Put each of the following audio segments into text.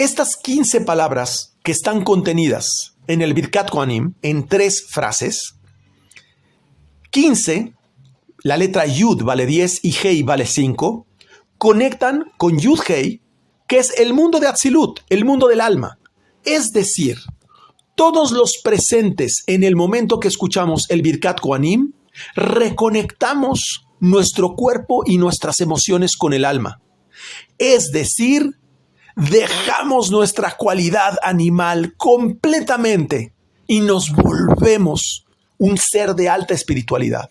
Estas 15 palabras que están contenidas en el Birkat Kohanim, en 3 frases, 15, la letra Yud vale 10 y Hei vale 5, conectan con Yud Hei, que es el mundo de Atzilut, el mundo del alma. Es decir, todos los presentes en el momento que escuchamos el Birkat Kohanim, reconectamos nuestro cuerpo y nuestras emociones con el alma. Es decir, dejamos nuestra cualidad animal completamente y nos volvemos un ser de alta espiritualidad.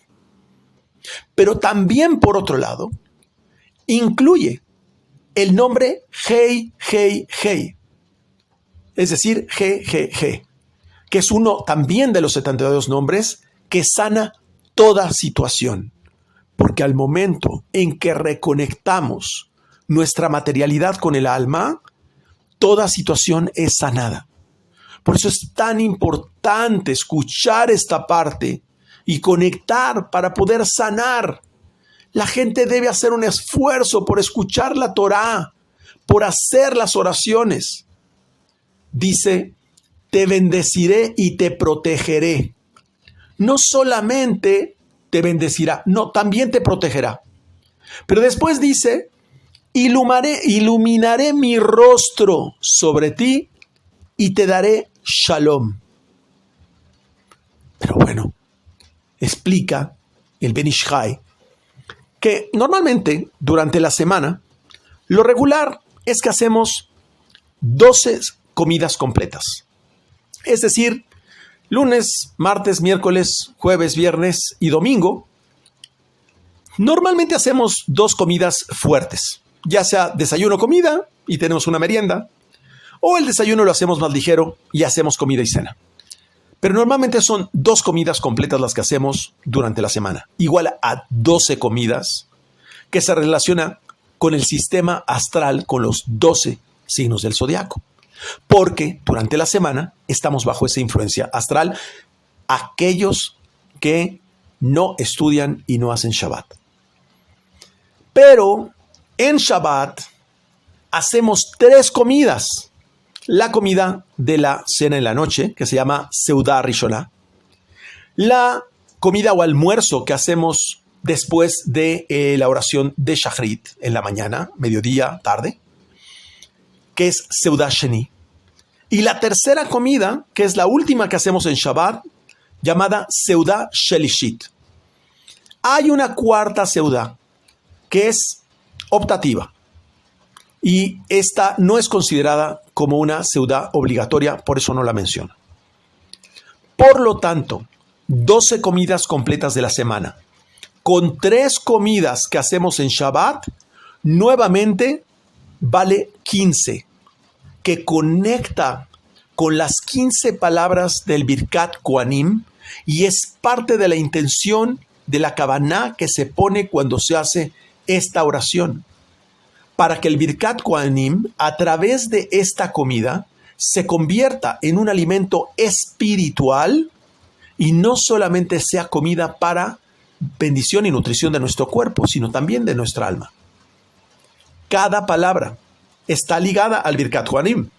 Pero también, por otro lado, incluye el nombre Hei, Hei, Hei. Es decir, He, He, He, que es uno también de los 72 nombres que sana toda situación. Porque al momento en que reconectamos nuestra materialidad con el alma, toda situación es sanada. Por eso es tan importante escuchar esta parte y conectar para poder sanar. La gente debe hacer un esfuerzo por escuchar la Torá, por hacer las oraciones. Dice, te bendeciré y te protegeré. No solamente te bendecirá, no, también te protegerá. Pero después dice, iluminaré mi rostro sobre ti y te daré shalom. Pero bueno, explica el Ben Ish Chai que normalmente durante la semana lo regular es que hacemos 12 comidas completas. Es decir, lunes, martes, miércoles, jueves, viernes y domingo. Normalmente hacemos 2 comidas fuertes, ya sea desayuno, comida y tenemos una merienda, o el desayuno lo hacemos más ligero y hacemos comida y cena. Pero normalmente son 2 comidas completas las que hacemos durante la semana, igual a 12 comidas, que se relaciona con el sistema astral, con los 12 signos del zodiaco. Porque durante la semana estamos bajo esa influencia astral, aquellos que no estudian y no hacen Shabbat. Pero en Shabbat hacemos 3 comidas. La comida de la cena en la noche, que se llama Seudá Rishonah. La comida o almuerzo que hacemos después de la oración de Shachrit en la mañana, mediodía, tarde, que es Seudá Sheni. Y la tercera comida, que es la última que hacemos en Shabbat, llamada Seudá Shelishit. Hay una cuarta Seudá, que es optativa. Y esta no es considerada como una seudá obligatoria, por eso no la menciono. Por lo tanto, 12 comidas completas de la semana, con 3 comidas que hacemos en Shabbat, nuevamente vale 15, que conecta con las 15 palabras del Birkat Kohanim y es parte de la intención de la Kavaná que se pone cuando se hace esta oración. Para que el Birkat Kohanim, a través de esta comida, se convierta en un alimento espiritual y no solamente sea comida para bendición y nutrición de nuestro cuerpo, sino también de nuestra alma. Cada palabra está ligada al Birkat Kohanim.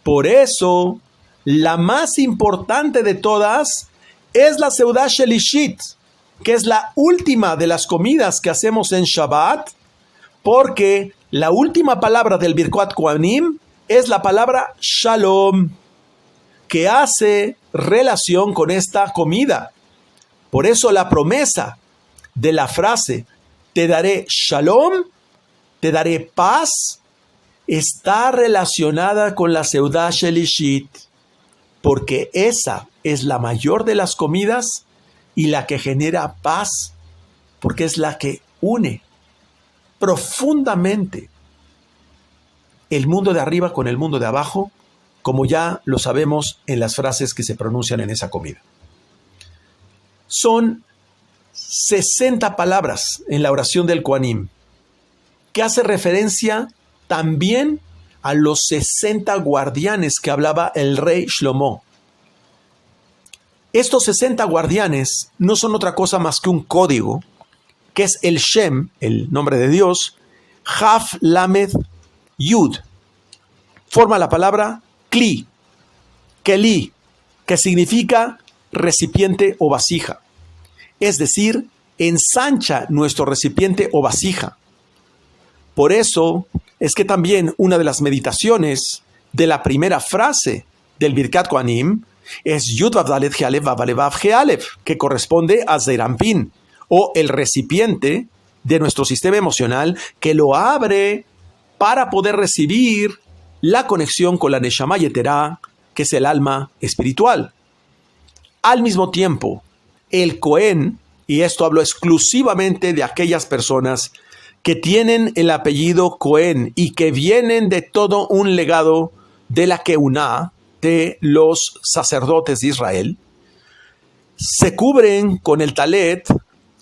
Por eso, la más importante de todas es la Seudá Shelishit, que es la última de las comidas que hacemos en Shabbat, porque la última palabra del Birkat Kohanim es la palabra Shalom, que hace relación con esta comida. Por eso la promesa de la frase te daré Shalom, te daré paz, está relacionada con la Seudá Shelishit, porque esa es la mayor de las comidas y la que genera paz, porque es la que une profundamente el mundo de arriba con el mundo de abajo, como ya lo sabemos en las frases que se pronuncian en esa comida. Son 60 palabras en la oración del Kohanim, que hace referencia también a los 60 guardianes que hablaba el rey Shlomo. Estos 60 guardianes no son otra cosa más que un código, que es el Shem, el nombre de Dios, Haf Lamed Yud. forma la palabra kli, keli, que significa recipiente o vasija. Es decir, ensancha nuestro recipiente o vasija. Por eso es que también una de las meditaciones de la primera frase del Birkat Kohanim es Yud Vav Dalet He Alef Vav Alef Vav He Alef, que corresponde a Zeir Anpin, o el recipiente de nuestro sistema emocional que lo abre para poder recibir la conexión con la Neshama Yeterá, que es el alma espiritual. Al mismo tiempo, el Cohen, y esto hablo exclusivamente de aquellas personas que tienen el apellido Cohen y que vienen de todo un legado de la Keuná, de los sacerdotes de Israel, se cubren con el talet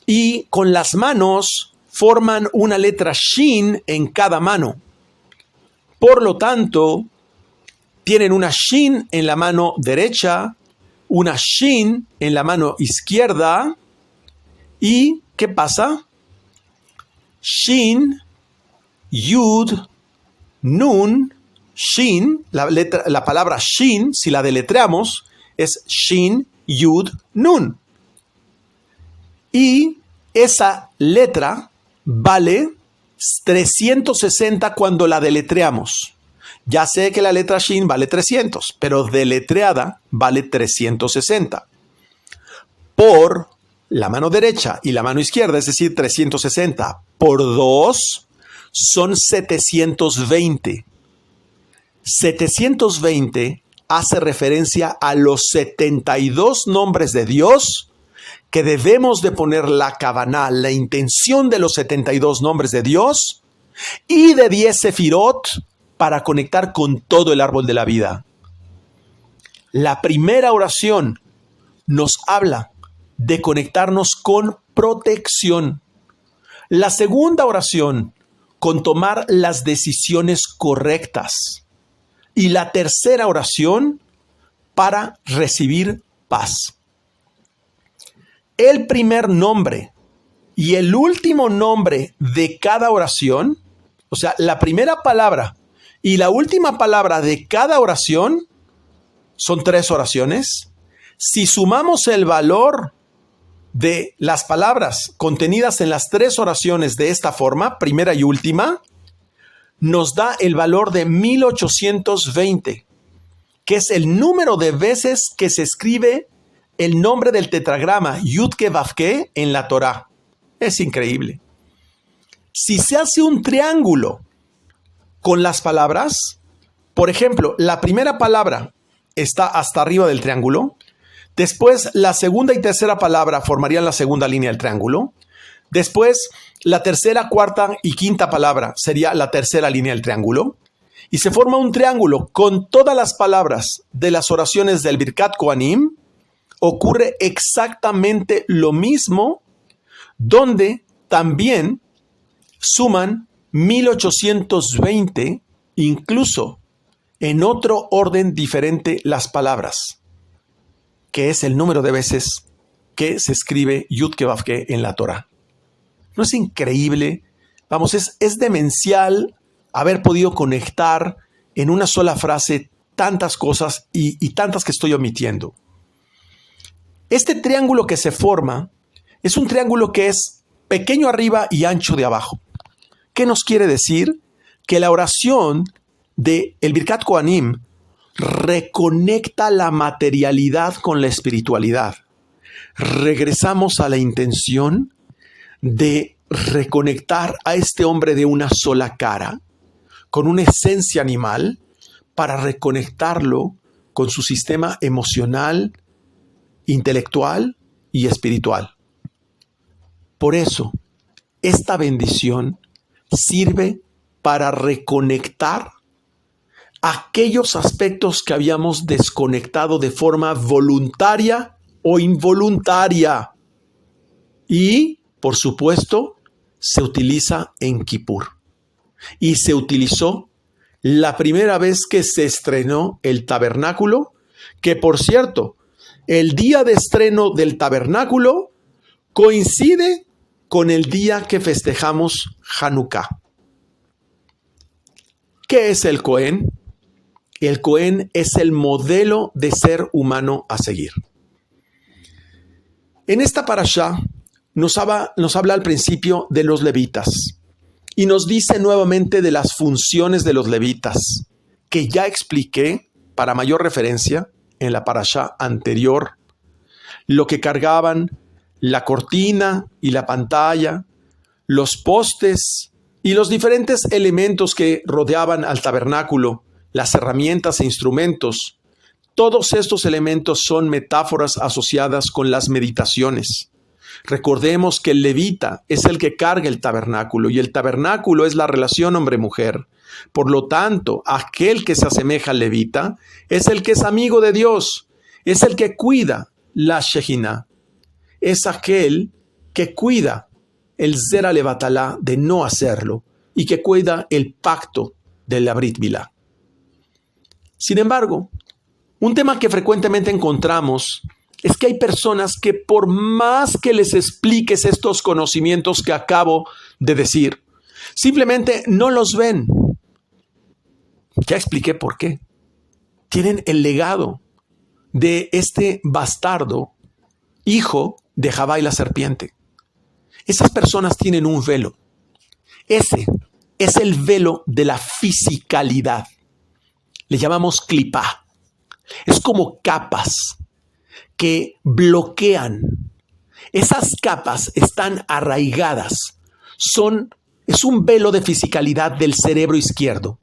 y con las manos forman una letra Shin en cada mano. Por lo tanto, tienen una Shin en la mano derecha, una Shin en la mano izquierda. ¿Y qué pasa? Shin, Yud, Nun, Shin, la palabra Shin, si la deletreamos, es Shin, Yud, Nun. Y esa letra vale 360 cuando la deletreamos. Ya sé que la letra Shin vale 300, pero deletreada vale 360. Por la mano derecha y la mano izquierda, es decir, 360 por 2 son 720. 720 hace referencia a los 72 nombres de Dios que debemos de poner la kavaná, la intención de los 72 nombres de Dios y de 10 sefirot para conectar con todo el árbol de la vida. La primera oración nos habla de conectarnos con protección. La segunda oración, con tomar las decisiones correctas. Y la tercera oración, para recibir paz. El primer nombre y el último nombre de cada oración, o sea, la primera palabra y la última palabra de cada oración, son 3 oraciones. Si sumamos el valor de las palabras contenidas en las 3 oraciones de esta forma, primera y última, nos da el valor de 1820, que es el número de veces que se escribe el nombre del tetragrama Yudke Vavke en la Torá. Es increíble. Si se hace un triángulo con las palabras, por ejemplo, la primera palabra está hasta arriba del triángulo, después la segunda y tercera palabra formarían la segunda línea del triángulo, después la tercera, cuarta y quinta palabra sería la tercera línea del triángulo, y se forma un triángulo con todas las palabras de las oraciones del Birkat Kohanim. Ocurre exactamente lo mismo, donde también suman 1820, incluso en otro orden diferente las palabras, que es el número de veces que se escribe Yudke Vavke en la Torá. ¿No es increíble? Vamos, es demencial haber podido conectar en una sola frase tantas cosas y tantas que estoy omitiendo. Este triángulo que se forma es un triángulo que es pequeño arriba y ancho de abajo. ¿Qué nos quiere decir? Que la oración de el Birkat Kohanim reconecta la materialidad con la espiritualidad. Regresamos a la intención de reconectar a este hombre de una sola cara, con una esencia animal, para reconectarlo con su sistema emocional, intelectual y espiritual. Por eso, esta bendición sirve para reconectar aquellos aspectos que habíamos desconectado de forma voluntaria o involuntaria. Y, por supuesto, se utiliza en Kippur. Y se utilizó la primera vez que se estrenó el tabernáculo, que por cierto, el día de estreno del tabernáculo coincide con el día que festejamos Hanukkah. ¿Qué es el Cohen? El Cohen es el modelo de ser humano a seguir. En esta parashá nos habla al principio de los levitas y nos dice nuevamente de las funciones de los levitas, que ya expliqué para mayor referencia en la parashá anterior, lo que cargaban, la cortina y la pantalla, los postes y los diferentes elementos que rodeaban al tabernáculo, las herramientas e instrumentos. Todos estos elementos son metáforas asociadas con las meditaciones. Recordemos que el levita es el que carga el tabernáculo y el tabernáculo es la relación hombre-mujer. Por lo tanto, aquel que se asemeja al levita es el que es amigo de Dios, es el que cuida la Shejina, es aquel que cuida el Zera Levatalá de no hacerlo y que cuida el pacto de la Brit Milá. Sin embargo, un tema que frecuentemente encontramos es que hay personas que por más que les expliques estos conocimientos que acabo de decir, simplemente no los ven. Ya expliqué por qué. Tienen el legado de este bastardo, hijo de Javá y la serpiente. Esas personas tienen un velo. Ese es el velo de la fisicalidad. Le llamamos clipá. Es como capas que bloquean. Esas capas están arraigadas. Es un velo de fisicalidad del cerebro izquierdo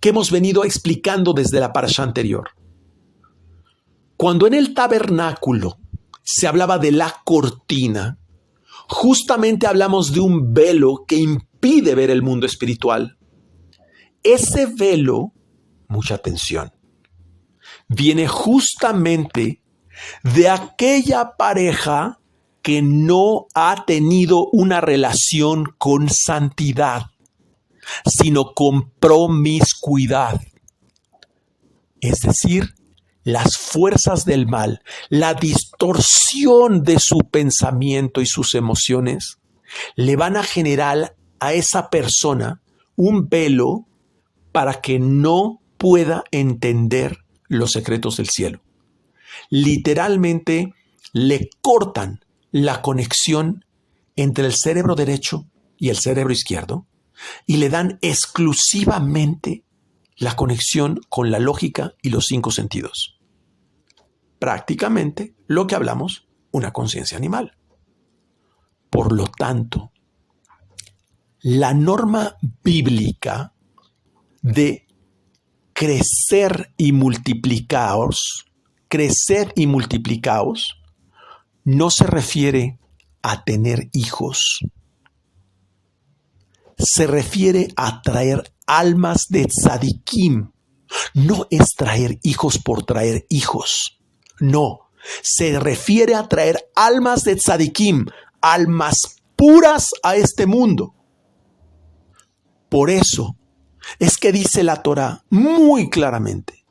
que hemos venido explicando desde la parashá anterior. Cuando en el tabernáculo se hablaba de la cortina, justamente hablamos de un velo que impide ver el mundo espiritual. Ese velo, mucha atención, viene justamente de aquella pareja que no ha tenido una relación con santidad, sino con promiscuidad. Es decir, las fuerzas del mal, la distorsión de su pensamiento y sus emociones, le van a generar a esa persona un velo para que no pueda entender los secretos del cielo. Literalmente le cortan la conexión entre el cerebro derecho y el cerebro izquierdo y le dan exclusivamente la conexión con la lógica y los 5 sentidos. Prácticamente lo que hablamos, una conciencia animal. Por lo tanto, la norma bíblica de crecer y multiplicaos, no se refiere a tener hijos. Se refiere a traer almas de tzadikim. No es traer hijos por traer hijos. No, se refiere a traer almas de tzadikim, almas puras a este mundo. Por eso es que dice la Torá muy claramente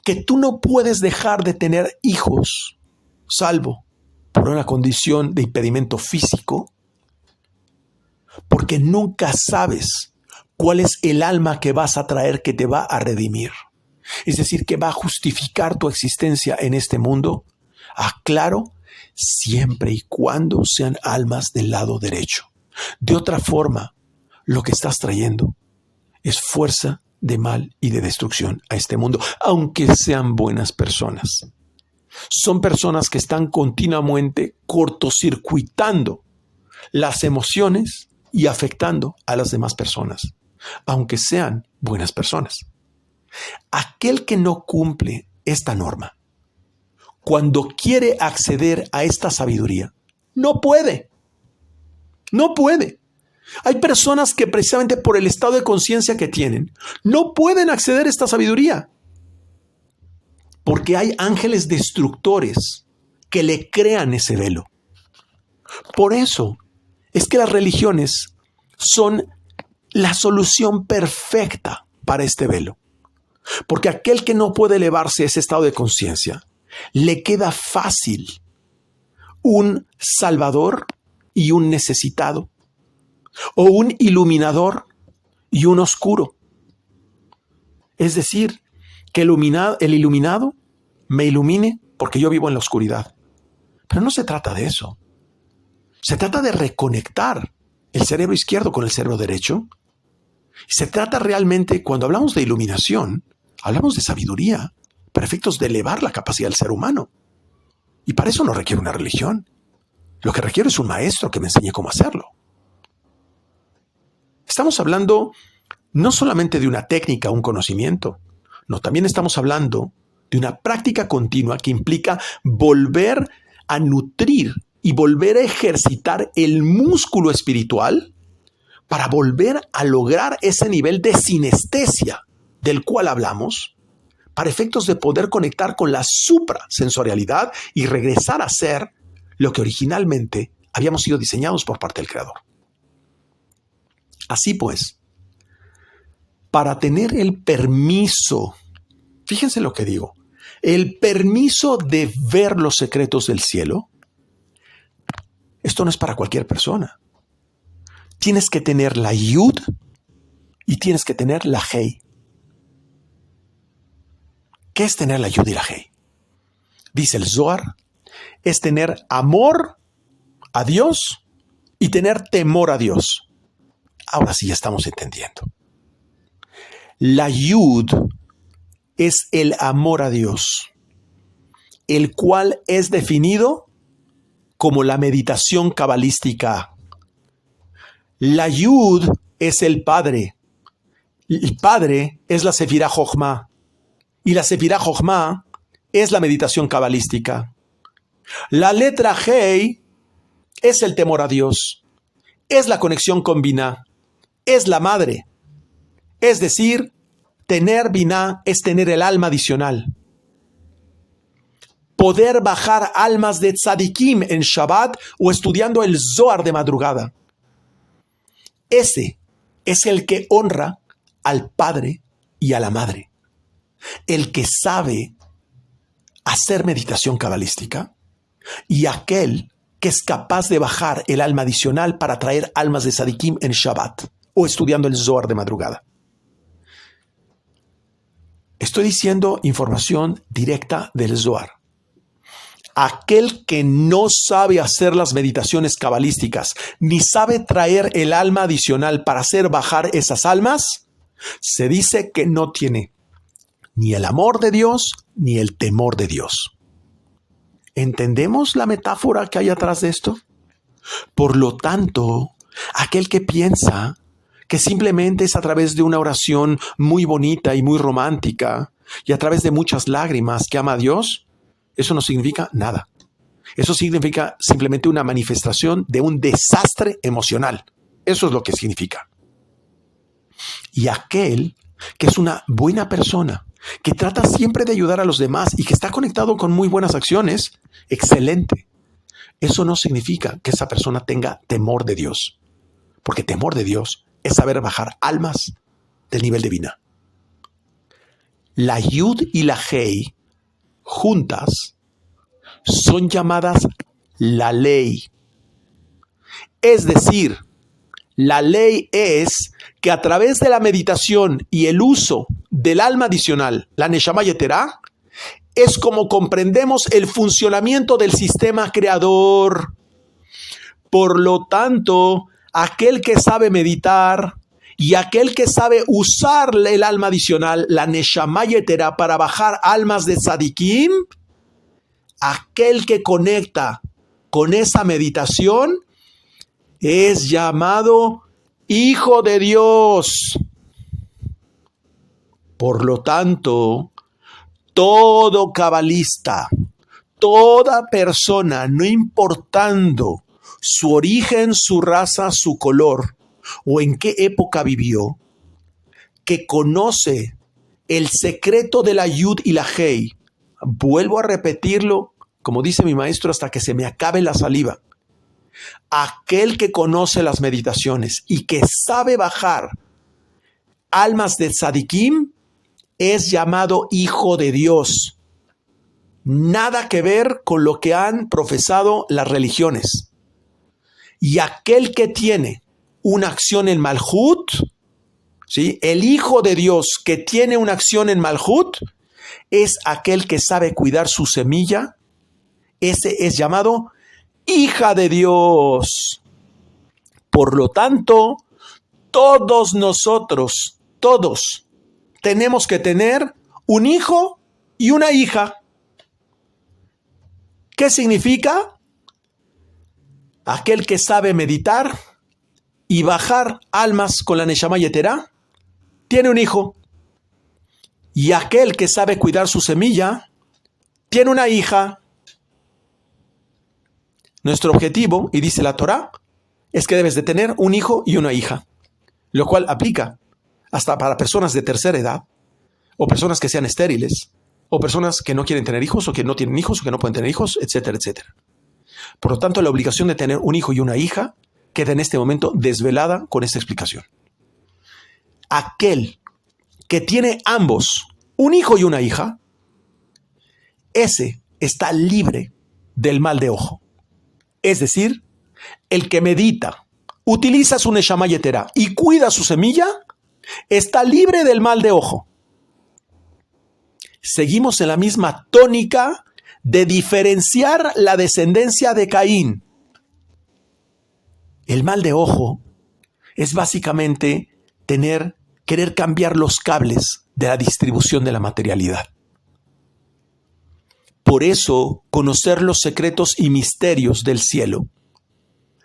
que tú no puedes dejar de tener hijos, salvo por una condición de impedimento físico, porque nunca sabes cuál es el alma que vas a traer que te va a redimir. Es decir, que va a justificar tu existencia en este mundo. Aclaro, siempre y cuando sean almas del lado derecho. De otra forma, lo que estás trayendo es fuerza de mal y de destrucción a este mundo, aunque sean buenas personas. Son personas que están continuamente cortocircuitando las emociones y afectando a las demás personas, aunque sean buenas personas. Aquel que no cumple esta norma, cuando quiere acceder a esta sabiduría, no puede. No puede. Hay personas que precisamente por el estado de conciencia que tienen, no pueden acceder a esta sabiduría. Porque hay ángeles destructores que le crean ese velo. Por eso es que las religiones son la solución perfecta para este velo. Porque aquel que no puede elevarse a ese estado de conciencia, le queda fácil un salvador y un necesitado, o un iluminador y un oscuro. Es decir, que el iluminado me ilumine porque yo vivo en la oscuridad. Pero no se trata de eso. Se trata de reconectar el cerebro izquierdo con el cerebro derecho. Se trata realmente, cuando hablamos de iluminación, hablamos de sabiduría para efectos de elevar la capacidad del ser humano. Y para eso no requiere una religión. Lo que requiere es un maestro que me enseñe cómo hacerlo. Estamos hablando no solamente de una técnica, un conocimiento. No, también estamos hablando de una práctica continua que implica volver a nutrir y volver a ejercitar el músculo espiritual para volver a lograr ese nivel de sinestesia del cual hablamos, para efectos de poder conectar con la suprasensorialidad y regresar a ser lo que originalmente habíamos sido diseñados por parte del Creador. Así pues, para tener el permiso, fíjense lo que digo, el permiso de ver los secretos del cielo, esto no es para cualquier persona. Tienes que tener la Yud y tienes que tener la Hei. ¿Qué es tener la Yud y la Hei? Dice el Zohar, es tener amor a Dios y tener temor a Dios. Ahora sí ya estamos entendiendo. La Yud es el amor a Dios, el cual es definido como la meditación cabalística. La Yud es el Padre. El Padre es la Sefirá Jochma. Y la Sefirá Jochma es la meditación cabalística. La letra Hei es el temor a Dios. Es la conexión con Binah. Es la madre. Es decir, tener Binah es tener el alma adicional. Poder bajar almas de tzadikim en Shabbat o estudiando el Zohar de madrugada. Ese es el que honra al padre y a la madre. El que sabe hacer meditación cabalística y aquel que es capaz de bajar el alma adicional para traer almas de tzadikim en Shabbat o estudiando el Zohar de madrugada. Estoy diciendo información directa del Zohar. Aquel que no sabe hacer las meditaciones cabalísticas, ni sabe traer el alma adicional para hacer bajar esas almas, se dice que no tiene ni el amor de Dios, ni el temor de Dios. ¿Entendemos la metáfora que hay atrás de esto? Por lo tanto, aquel que piensa que simplemente es a través de una oración muy bonita y muy romántica, y a través de muchas lágrimas que ama a Dios, eso no significa nada. Eso significa simplemente una manifestación de un desastre emocional. Eso es lo que significa. Y aquel que es una buena persona, que trata siempre de ayudar a los demás y que está conectado con muy buenas acciones, excelente. Eso no significa que esa persona tenga temor de Dios. Porque temor de Dios es saber bajar almas del nivel de Binah. La Yud y la Hei juntas son llamadas la ley. Es decir, la ley es que a través de la meditación y el uso del alma adicional, la Neshama Yeterá, es como comprendemos el funcionamiento del sistema creador. Por lo tanto, aquel que sabe meditar y aquel que sabe usar el alma adicional, la Neshama Yeterá, para bajar almas de tzadikim, aquel que conecta con esa meditación es llamado Hijo de Dios. Por lo tanto, todo cabalista, toda persona, no importando su origen, su raza, su color o en qué época vivió, que conoce el secreto de la Yud y la Hei, vuelvo a repetirlo, como dice mi maestro, hasta que se me acabe la saliva. Aquel que conoce las meditaciones y que sabe bajar almas de tzadikim es llamado Hijo de Dios. Nada que ver con lo que han profesado las religiones. Y aquel que tiene una acción en Malhut, ¿sí? El Hijo de Dios que tiene una acción en Malhut, es aquel que sabe cuidar su semilla. Ese es llamado hija de Dios. Por lo tanto, todos nosotros, todos, tenemos que tener un hijo y una hija. ¿Qué significa? Aquel que sabe meditar y bajar almas con la Neshama Yeterá, tiene un hijo. Y aquel que sabe cuidar su semilla, tiene una hija. Nuestro objetivo, y dice la Torá, es que debes de tener un hijo y una hija, lo cual aplica hasta para personas de tercera edad, o personas que sean estériles, o personas que no quieren tener hijos, o que no tienen hijos, o que no pueden tener hijos, etcétera, etcétera. Por lo tanto, la obligación de tener un hijo y una hija queda en este momento desvelada con esta explicación. Aquel que tiene ambos, un hijo y una hija, ese está libre del mal de ojo. Es decir, el que medita, utiliza su Neshama Yeterá y cuida su semilla, está libre del mal de ojo. Seguimos en la misma tónica de diferenciar la descendencia de Caín. El mal de ojo es básicamente querer cambiar los cables de la distribución de la materialidad. Por eso, conocer los secretos y misterios del cielo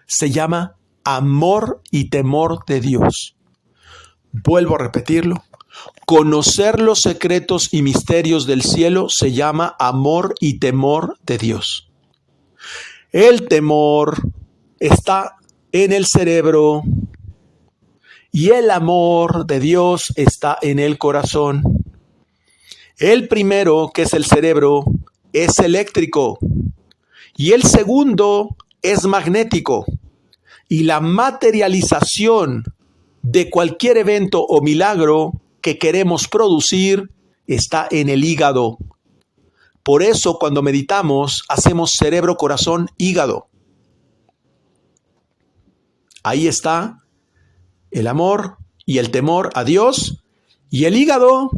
se llama amor y temor de Dios. Vuelvo a repetirlo. Conocer los secretos y misterios del cielo se llama amor y temor de Dios. El temor está en el cerebro y el amor de Dios está en el corazón. El primero, que es el cerebro, es eléctrico y el segundo es magnético. Y la materialización de cualquier evento o milagro que queremos producir está en el hígado. Por eso cuando meditamos hacemos cerebro, corazón, hígado. Ahí está el amor y el temor a Dios, y el hígado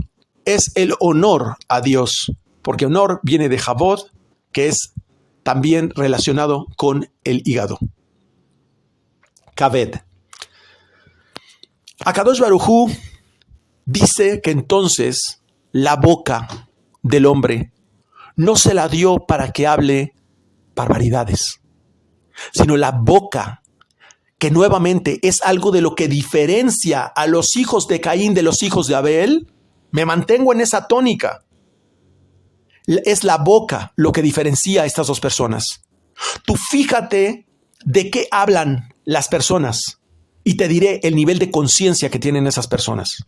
es el honor a Dios, porque honor viene de Javod, que es también relacionado con el hígado. Kaved. Akadosh Baruj Hu dice que entonces la boca del hombre no se la dio para que hable barbaridades, sino la boca, que nuevamente es algo de lo que diferencia a los hijos de Caín de los hijos de Abel. Me mantengo en esa tónica. Es la boca lo que diferencia a estas dos personas. Tú fíjate de qué hablan las personas y te diré el nivel de conciencia que tienen esas personas.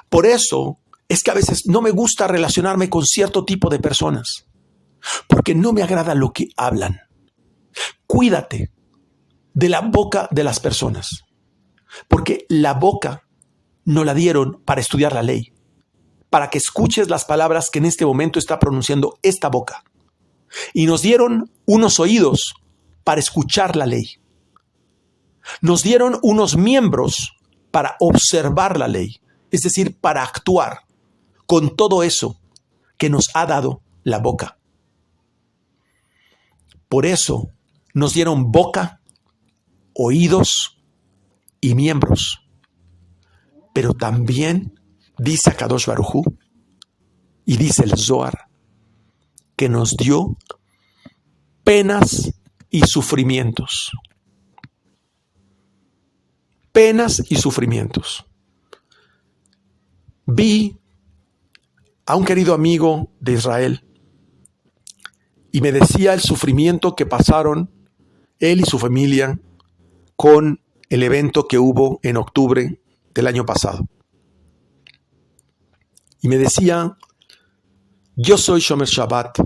Por eso es que a veces no me gusta relacionarme con cierto tipo de personas, porque no me agrada lo que hablan. Cuídate de la boca de las personas, porque la boca no la dieron para estudiar la ley, para que escuches las palabras que en este momento está pronunciando esta boca. Y nos dieron unos oídos para escuchar la ley. Nos dieron unos miembros para observar la ley, es decir, para actuar con todo eso que nos ha dado la boca. Por eso nos dieron boca, oídos y miembros. Pero también dice Akadosh Baruj Hu y dice el Zohar que nos dio penas y sufrimientos. Penas y sufrimientos. Vi a un querido amigo de Israel y me decía el sufrimiento que pasaron él y su familia con el evento que hubo en octubre del año pasado. Y me decía, yo soy Shomer Shabbat.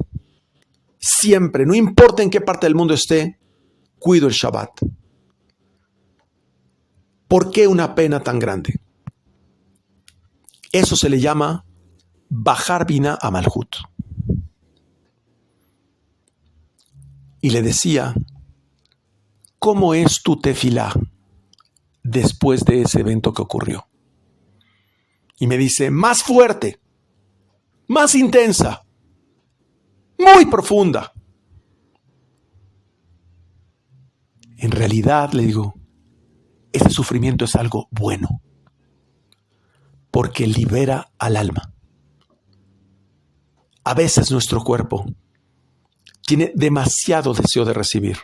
Siempre, no importa en qué parte del mundo esté, cuido el Shabbat. ¿Por qué una pena tan grande? Eso se le llama bajar bina a Malhut. Y le decía, ¿cómo es tu tefilá después de ese evento que ocurrió? Y me dice, más fuerte. más intensa, muy profunda. En realidad, le digo, ese sufrimiento es algo bueno, porque libera al alma. A veces nuestro cuerpo tiene demasiado deseo de recibir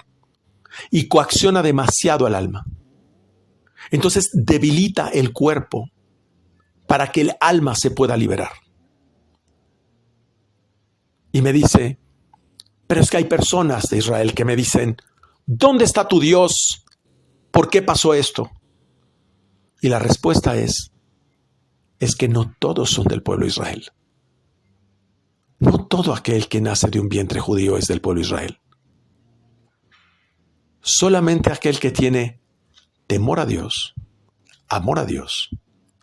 y coacciona demasiado al alma. Entonces debilita el cuerpo para que el alma se pueda liberar. Y me dice, pero es que hay personas de Israel que me dicen, ¿dónde está tu Dios? ¿Por qué pasó esto? Y la respuesta es que no todos son del pueblo de Israel. No todo aquel que nace de un vientre judío es del pueblo de Israel. Solamente aquel que tiene temor a Dios, amor a Dios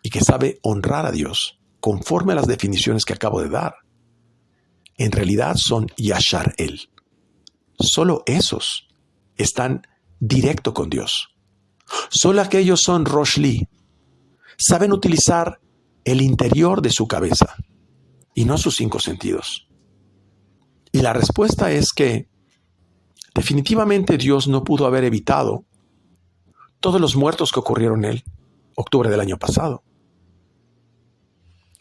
y que sabe honrar a Dios conforme a las definiciones que acabo de dar, en realidad son Yashar El. Solo esos están directo con Dios. Solo aquellos son Rosh Li. Saben utilizar el interior de su cabeza y no sus 5 sentidos. Y la respuesta es que definitivamente Dios no pudo haber evitado todos los muertos que ocurrieron en octubre del año pasado.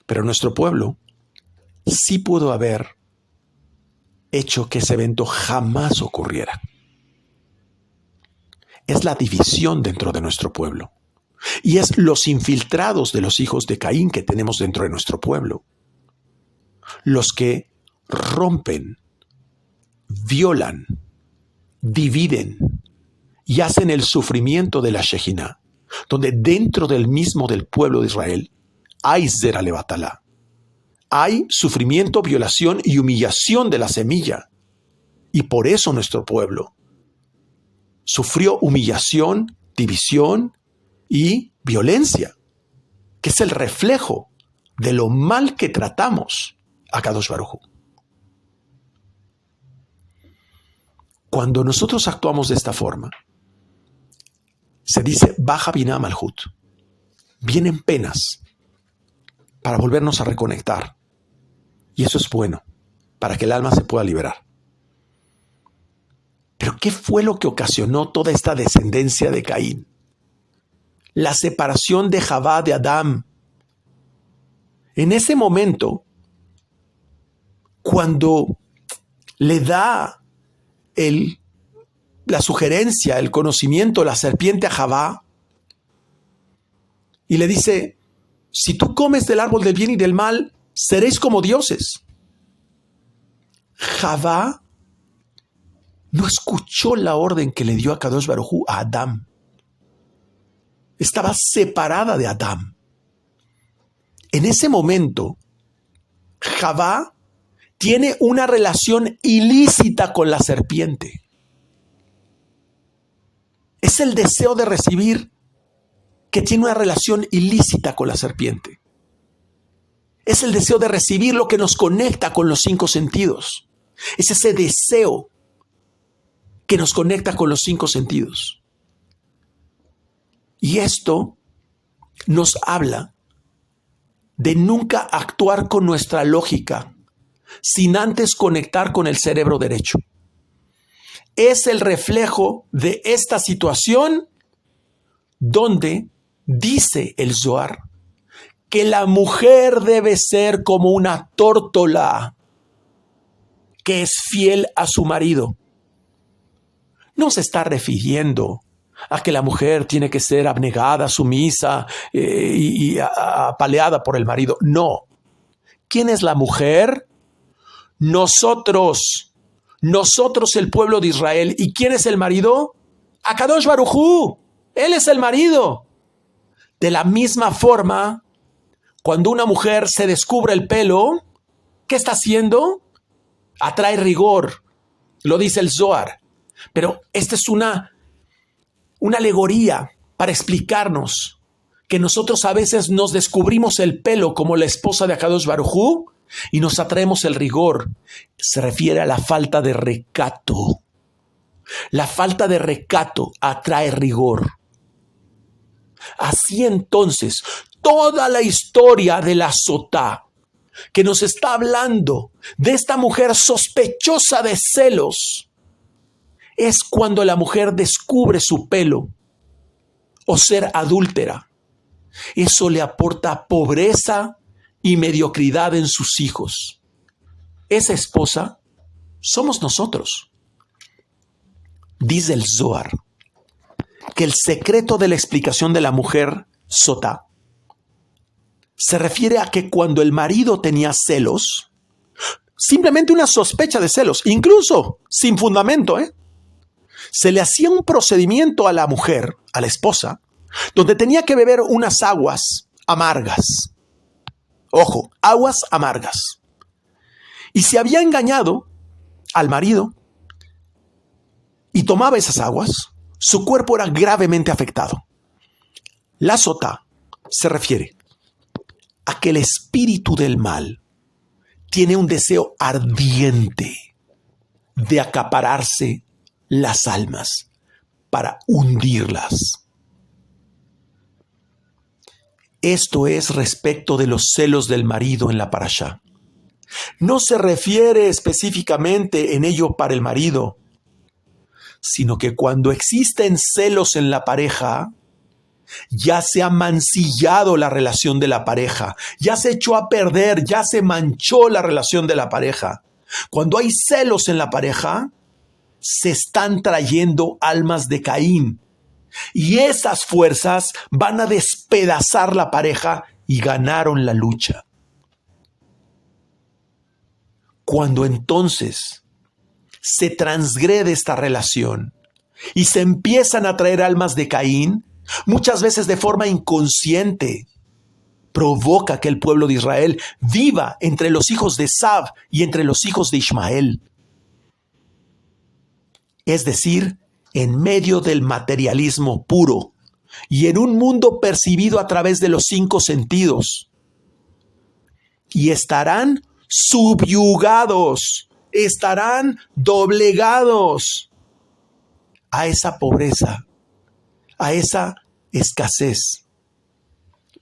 Pero nuestro pueblo sí pudo haber hecho que ese evento jamás ocurriera. Es la división dentro de nuestro pueblo. Y es los infiltrados de los hijos de Caín que tenemos dentro de nuestro pueblo. Los que rompen, violan, dividen y hacen el sufrimiento de la Shejinah, donde dentro del mismo del pueblo de Israel hay Zera Levatalá. Hay sufrimiento, violación y humillación de la semilla. Y por eso nuestro pueblo sufrió humillación, división y violencia, que es el reflejo de lo mal que tratamos a Kadosh Baruj Hu. Cuando nosotros actuamos de esta forma, se dice Baja Binah Malhut. Vienen penas para volvernos a reconectar. Y eso es bueno, para que el alma se pueda liberar. Pero ¿qué fue lo que ocasionó toda esta descendencia de Caín? La separación de Javá de Adán. En ese momento, cuando le da la sugerencia, el conocimiento, la serpiente a Javá, y le dice, si tú comes del árbol del bien y del mal, seréis como dioses. Javá no escuchó la orden que le dio a Kadosh Baruj Hu a Adán. Estaba separada de Adán. En ese momento, Javá tiene una relación ilícita con la serpiente. Es el deseo de recibir que tiene una relación ilícita con la serpiente. Es el deseo de recibir lo que nos conecta con los 5 sentidos. Es ese deseo que nos conecta con los 5 sentidos. Y esto nos habla de nunca actuar con nuestra lógica sin antes conectar con el cerebro derecho. Es el reflejo de esta situación donde dice el Zohar que la mujer debe ser como una tórtola que es fiel a su marido. No se está refiriendo a que la mujer tiene que ser abnegada, sumisa y apaleada por el marido. No. ¿Quién es la mujer? Nosotros el pueblo de Israel. ¿Y quién es el marido? Akadosh Baruj Hu. Él es el marido. De la misma forma, cuando una mujer se descubre el pelo, ¿qué está haciendo? Atrae rigor. Lo dice el Zohar. Pero esta es una alegoría para explicarnos que nosotros a veces nos descubrimos el pelo como la esposa de Akadosh Baruj Hu y nos atraemos el rigor. Se refiere a la falta de recato. La falta de recato atrae rigor. Así entonces, toda la historia de la Sotá, que nos está hablando de esta mujer sospechosa de celos es cuando la mujer descubre su pelo o ser adúltera. Eso le aporta pobreza y mediocridad en sus hijos. Esa esposa somos nosotros. Dice el Zohar que el secreto de la explicación de la mujer sotá se refiere a que cuando el marido tenía celos, simplemente una sospecha de celos, incluso sin fundamento, se le hacía un procedimiento a la mujer, a la esposa, donde tenía que beber unas aguas amargas. Ojo, aguas amargas. Y si había engañado al marido y tomaba esas aguas, su cuerpo era gravemente afectado. La sotá se refiere a que el espíritu del mal tiene un deseo ardiente de acapararse las almas para hundirlas. Esto es respecto de los celos del marido en la parashá. No se refiere específicamente en ello para el marido, sino que cuando existen celos en la pareja, ya se ha mancillado la relación de la pareja, ya se echó a perder, ya se manchó la relación de la pareja. Cuando hay celos en la pareja, se están trayendo almas de Caín. Y esas fuerzas van a despedazar la pareja y ganaron la lucha. Cuando entonces se transgrede esta relación y se empiezan a traer almas de Caín, muchas veces de forma inconsciente, provoca que el pueblo de Israel viva entre los hijos de Esav y entre los hijos de Ismael. Es decir, en medio del materialismo puro y en un mundo percibido a través de los 5 sentidos. Y estarán subyugados, estarán doblegados a esa pobreza, a esa escasez.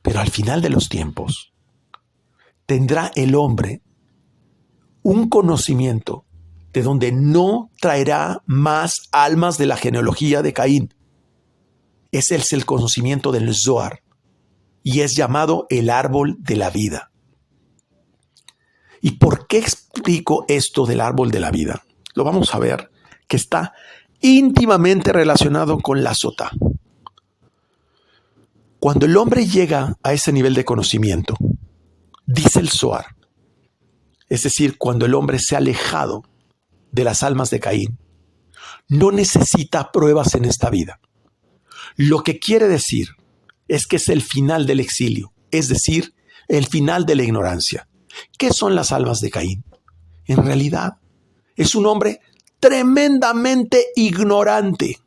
Pero al final de los tiempos, tendrá el hombre un conocimiento de donde no traerá más almas de la genealogía de Caín. Ese es el conocimiento del Zohar y es llamado el árbol de la vida. ¿Y por qué explico esto del árbol de la vida? Lo vamos a ver, que está íntimamente relacionado con la sotá. Cuando el hombre llega a ese nivel de conocimiento, dice el Zohar, es decir, cuando el hombre se ha alejado de las almas de Caín, no necesita pruebas en esta vida. Lo que quiere decir es que es el final del exilio, es decir, el final de la ignorancia. ¿Qué son las almas de Caín? En realidad, es un hombre tremendamente ignorante.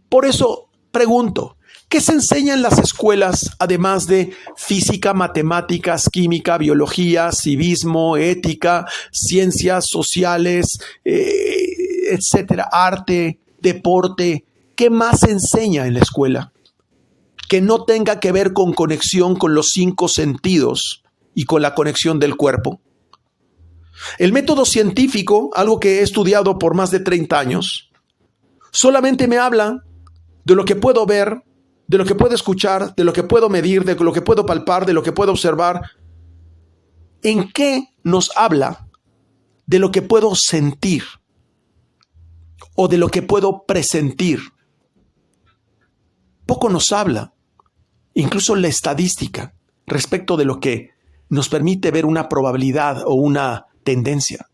Por eso pregunto, ¿qué se enseña en las escuelas además de física, matemáticas, química, biología, civismo, ética, ciencias sociales, etcétera, arte, deporte? ¿Qué más se enseña en la escuela que no tenga que ver con conexión con los 5 sentidos y con la conexión del cuerpo? El método científico, algo que he estudiado por más de 30 años, solamente me habla de lo que puedo ver, de lo que puedo escuchar, de lo que puedo medir, de lo que puedo palpar, de lo que puedo observar. ¿En qué nos habla de lo que puedo sentir o de lo que puedo presentir? Poco nos habla, incluso la estadística, respecto de lo que nos permite ver una probabilidad o una tendencia.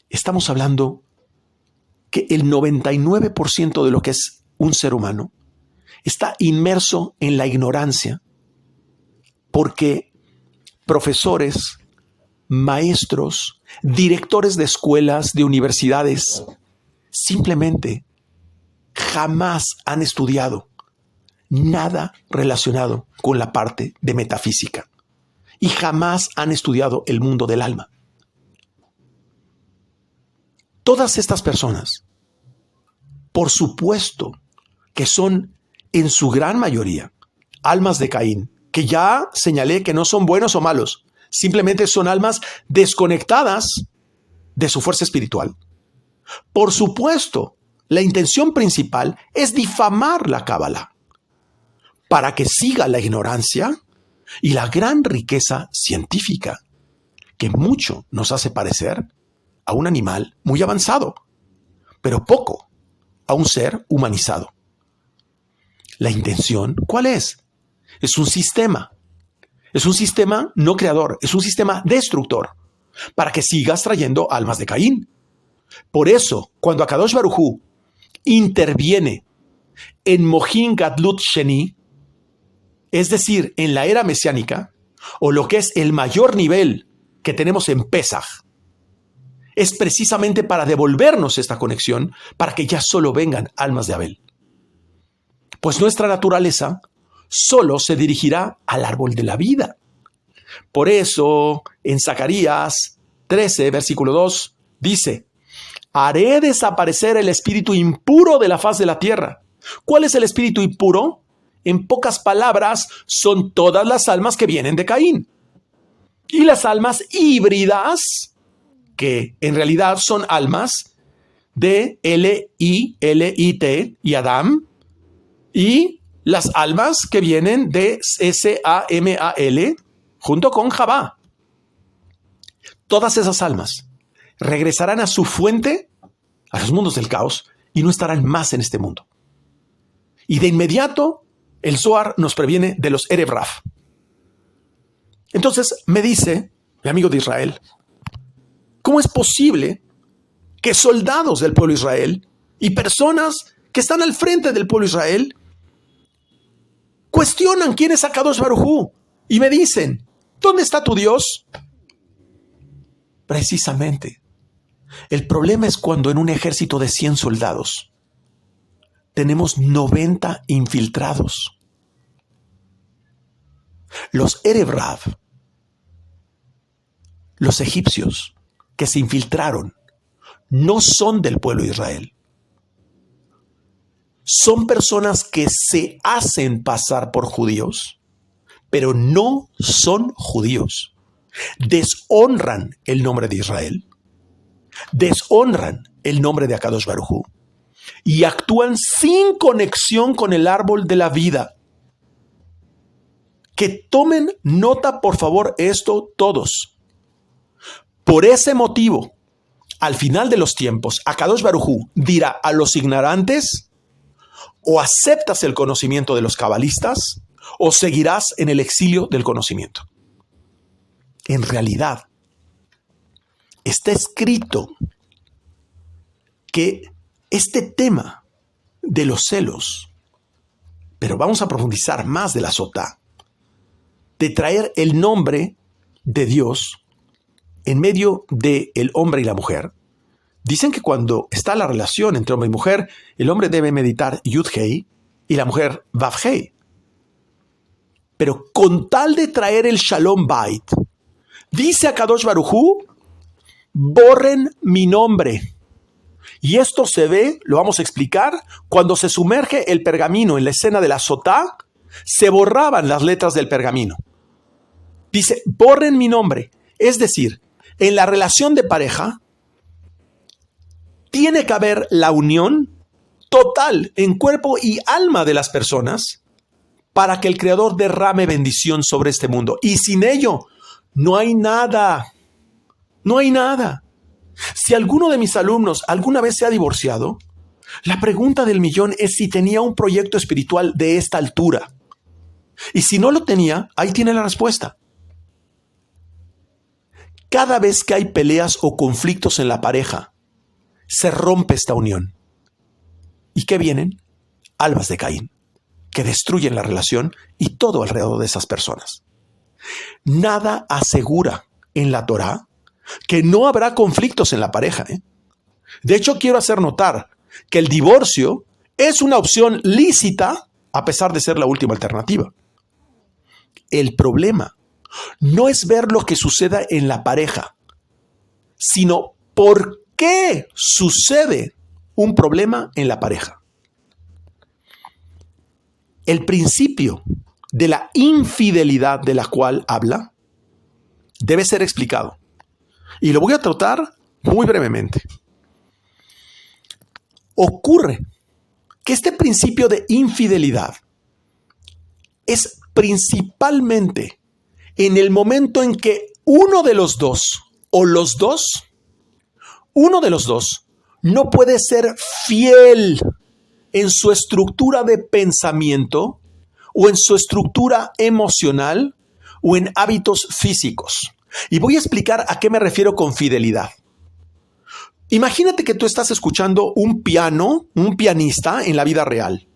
Estamos hablando que el 99% de lo que es un ser humano está inmerso en la ignorancia porque profesores, maestros, directores de escuelas, de universidades, simplemente jamás han estudiado nada relacionado con la parte de metafísica y jamás han estudiado el mundo del alma. Todas estas personas, por supuesto que son en su gran mayoría almas de Caín que ya señalé que no son buenos o malos, simplemente son almas desconectadas de su fuerza espiritual. Por supuesto, la intención principal es difamar la Cábala para que siga la ignorancia y la gran riqueza científica que mucho nos hace parecer a un animal muy avanzado, pero poco a un ser humanizado. La intención, ¿cuál es? Es un sistema. Es un sistema no creador, es un sistema destructor, para que sigas trayendo almas de Caín. Por eso, cuando Akadosh Baruj Hu interviene en Mohin Gadlut Sheni, es decir, en la era mesiánica, o lo que es el mayor nivel que tenemos en Pesaj, es precisamente para devolvernos esta conexión, para que ya solo vengan almas de Abel. Pues nuestra naturaleza solo se dirigirá al árbol de la vida. Por eso, en Zacarías 13, versículo 2, dice: haré desaparecer el espíritu impuro de la faz de la tierra. ¿Cuál es el espíritu impuro? En pocas palabras, son todas las almas que vienen de Caín. Y las almas híbridas, que en realidad son almas de L-I-L-I-T y Adam, y las almas que vienen de S-A-M-A-L junto con Javá. Todas esas almas regresarán a su fuente, a los mundos del caos, y no estarán más en este mundo. Y de inmediato, el Zohar nos previene de los Erev Raf. Entonces me dice, mi amigo de Israel, ¿cómo es posible que soldados del pueblo de Israel y personas que están al frente del pueblo de Israel cuestionan quién es Akadosh Baruj Hu y me dicen, ¿dónde está tu Dios? Precisamente, el problema es cuando en un ejército de 100 soldados tenemos 90 infiltrados. Los Erev Rav, los egipcios que se infiltraron, no son del pueblo de Israel. Son personas que se hacen pasar por judíos, pero no son judíos. Deshonran el nombre de Israel, deshonran el nombre de Akadosh Baruj Hu y actúan sin conexión con el árbol de la vida. Que tomen nota, por favor, esto todos. Por ese motivo, al final de los tiempos, Akadosh Baruj Hu dirá a los ignorantes: o aceptas el conocimiento de los cabalistas, o seguirás en el exilio del conocimiento. En realidad, está escrito que este tema de los celos, pero vamos a profundizar más de la sotá, de traer el nombre de Dios en medio del hombre y la mujer. Dicen que cuando está la relación entre hombre y mujer, el hombre debe meditar Yud-Hei y la mujer Vav-Hei. Pero con tal de traer el Shalom Bait, dice Akadosh Baruj Hu: borren mi nombre. Y esto se ve, lo vamos a explicar, cuando se sumerge el pergamino en la escena de la sotá, se borraban las letras del pergamino. Dice: borren mi nombre. Es decir, en la relación de pareja, tiene que haber la unión total en cuerpo y alma de las personas para que el Creador derrame bendición sobre este mundo. Y sin ello, no hay nada. No hay nada. Si alguno de mis alumnos alguna vez se ha divorciado, la pregunta del millón es si tenía un proyecto espiritual de esta altura. Y si no lo tenía, ahí tiene la respuesta. Cada vez que hay peleas o conflictos en la pareja, se rompe esta unión. ¿Y qué vienen? Almas de Caín, que destruyen la relación y todo alrededor de esas personas. Nada asegura en la Torá que no habrá conflictos en la pareja. De hecho, quiero hacer notar que el divorcio es una opción lícita a pesar de ser la última alternativa. El problema no es ver lo que suceda en la pareja, sino por qué sucede un problema en la pareja. El principio de la infidelidad de la cual habla debe ser explicado. Y lo voy a tratar muy brevemente. Ocurre que este principio de infidelidad es principalmente en el momento en que uno de los dos no puede ser fiel en su estructura de pensamiento o en su estructura emocional o en hábitos físicos. Y voy a explicar a qué me refiero con fidelidad. Imagínate que tú estás escuchando un pianista en la vida real.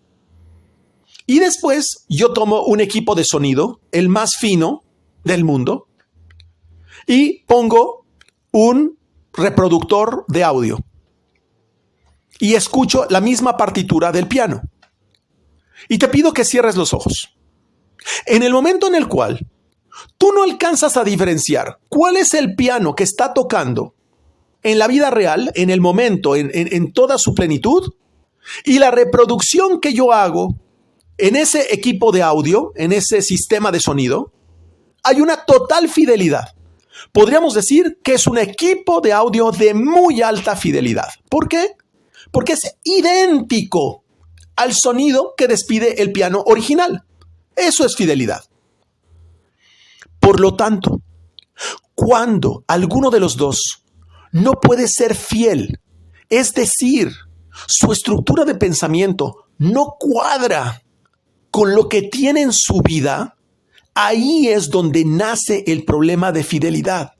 Y después yo tomo un equipo de sonido, el más fino del mundo, y pongo un reproductor de audio. Y escucho la misma partitura del piano. Y te pido que cierres los ojos. En el momento en el cual tú no alcanzas a diferenciar cuál es el piano que está tocando en la vida real, en el momento, en toda su plenitud, y la reproducción que yo hago en ese equipo de audio, en ese sistema de sonido, hay una total fidelidad. Podríamos decir que es un equipo de audio de muy alta fidelidad. ¿Por qué? Porque es idéntico al sonido que despide el piano original. Eso es fidelidad. Por lo tanto, cuando alguno de los dos no puede ser fiel, es decir, su estructura de pensamiento no cuadra con lo que tiene en su vida, ahí es donde nace el problema de fidelidad.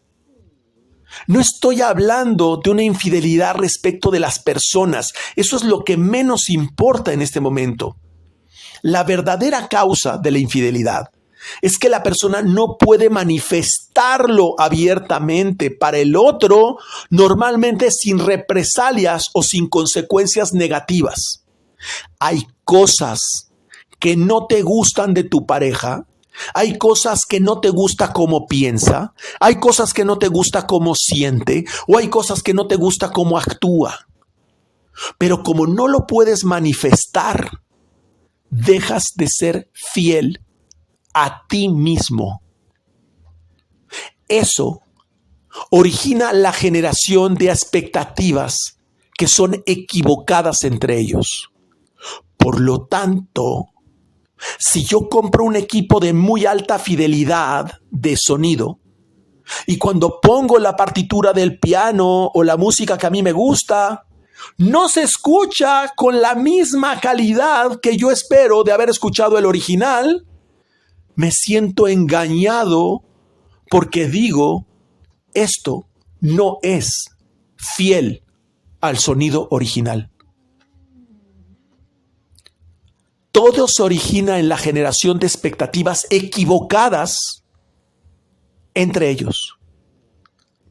No estoy hablando de una infidelidad respecto de las personas. Eso es lo que menos importa en este momento. La verdadera causa de la infidelidad es que la persona no puede manifestarlo abiertamente para el otro, normalmente sin represalias o sin consecuencias negativas. Hay cosas que no te gustan de tu pareja, hay cosas que no te gusta cómo piensa, hay cosas que no te gusta cómo siente, o hay cosas que no te gusta cómo actúa. Pero como no lo puedes manifestar, dejas de ser fiel a ti mismo. Eso origina la generación de expectativas que son equivocadas entre ellos. Por lo tanto, si yo compro un equipo de muy alta fidelidad de sonido y cuando pongo la partitura del piano o la música que a mí me gusta, no se escucha con la misma calidad que yo espero de haber escuchado el original, me siento engañado porque digo, esto no es fiel al sonido original. Todo se origina en la generación de expectativas equivocadas entre ellos.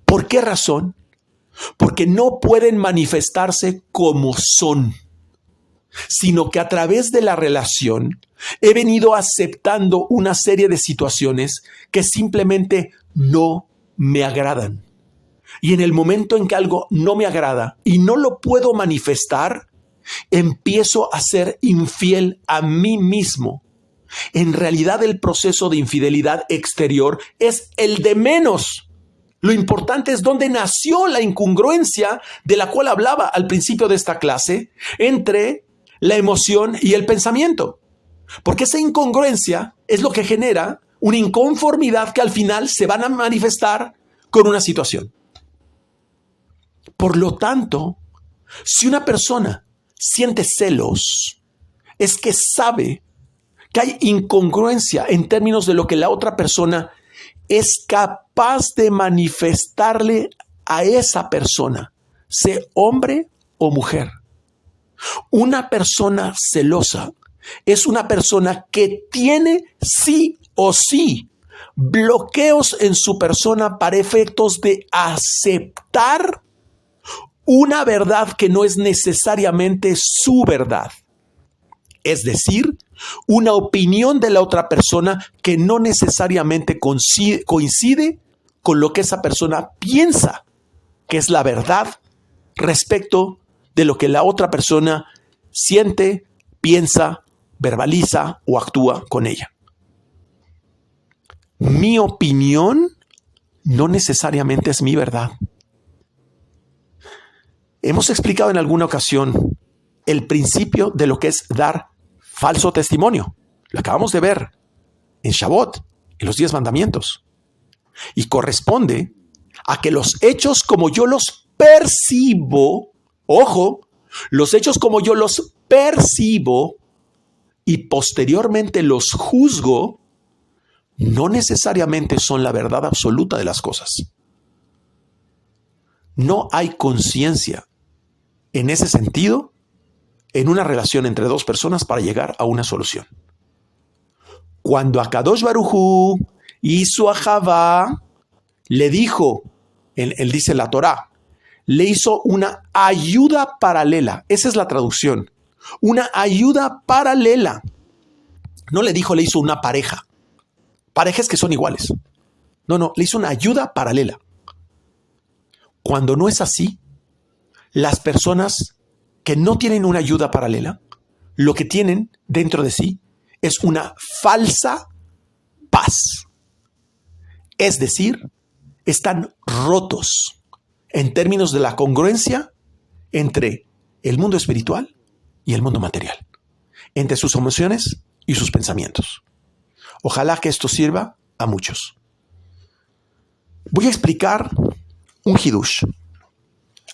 ¿Por qué razón? Porque no pueden manifestarse como son, sino que a través de la relación he venido aceptando una serie de situaciones que simplemente no me agradan. Y en el momento en que algo no me agrada y no lo puedo manifestar, empiezo a ser infiel a mí mismo. En realidad, el proceso de infidelidad exterior es el de menos. Lo importante es dónde nació la incongruencia de la cual hablaba al principio de esta clase entre la emoción y el pensamiento. Porque esa incongruencia es lo que genera una inconformidad que al final se van a manifestar con una situación. Por lo tanto, si una persona siente celos, es que sabe que hay incongruencia en términos de lo que la otra persona es capaz de manifestarle a esa persona, sea hombre o mujer. Una persona celosa es una persona que tiene sí o sí bloqueos en su persona para efectos de aceptar una verdad que no es necesariamente su verdad. Es decir, una opinión de la otra persona que no necesariamente coincide con lo que esa persona piensa que es la verdad respecto de lo que la otra persona siente, piensa, verbaliza o actúa con ella. mi opinión no necesariamente es mi verdad. Hemos explicado en alguna ocasión el principio de lo que es dar falso testimonio. Lo acabamos de ver en Shavuot, en los 10 mandamientos. Y corresponde a que los hechos como yo los percibo, ojo, los hechos como yo los percibo y posteriormente los juzgo, no necesariamente son la verdad absoluta de las cosas. No hay conciencia en ese sentido en una relación entre dos personas para llegar a una solución. Cuando Akadosh Baruj Hu hizo a Javá, le dijo, él dice en la Torá, le hizo una ayuda paralela. Esa es la traducción. Una ayuda paralela. No le dijo, le hizo una pareja. Parejas que son iguales. No, le hizo una ayuda paralela. Cuando no es así, las personas que no tienen una ayuda paralela, lo que tienen dentro de sí es una falsa paz. Es decir, están rotos en términos de la congruencia entre el mundo espiritual y el mundo material, entre sus emociones y sus pensamientos. Ojalá que esto sirva a muchos. Voy a explicar un hidush,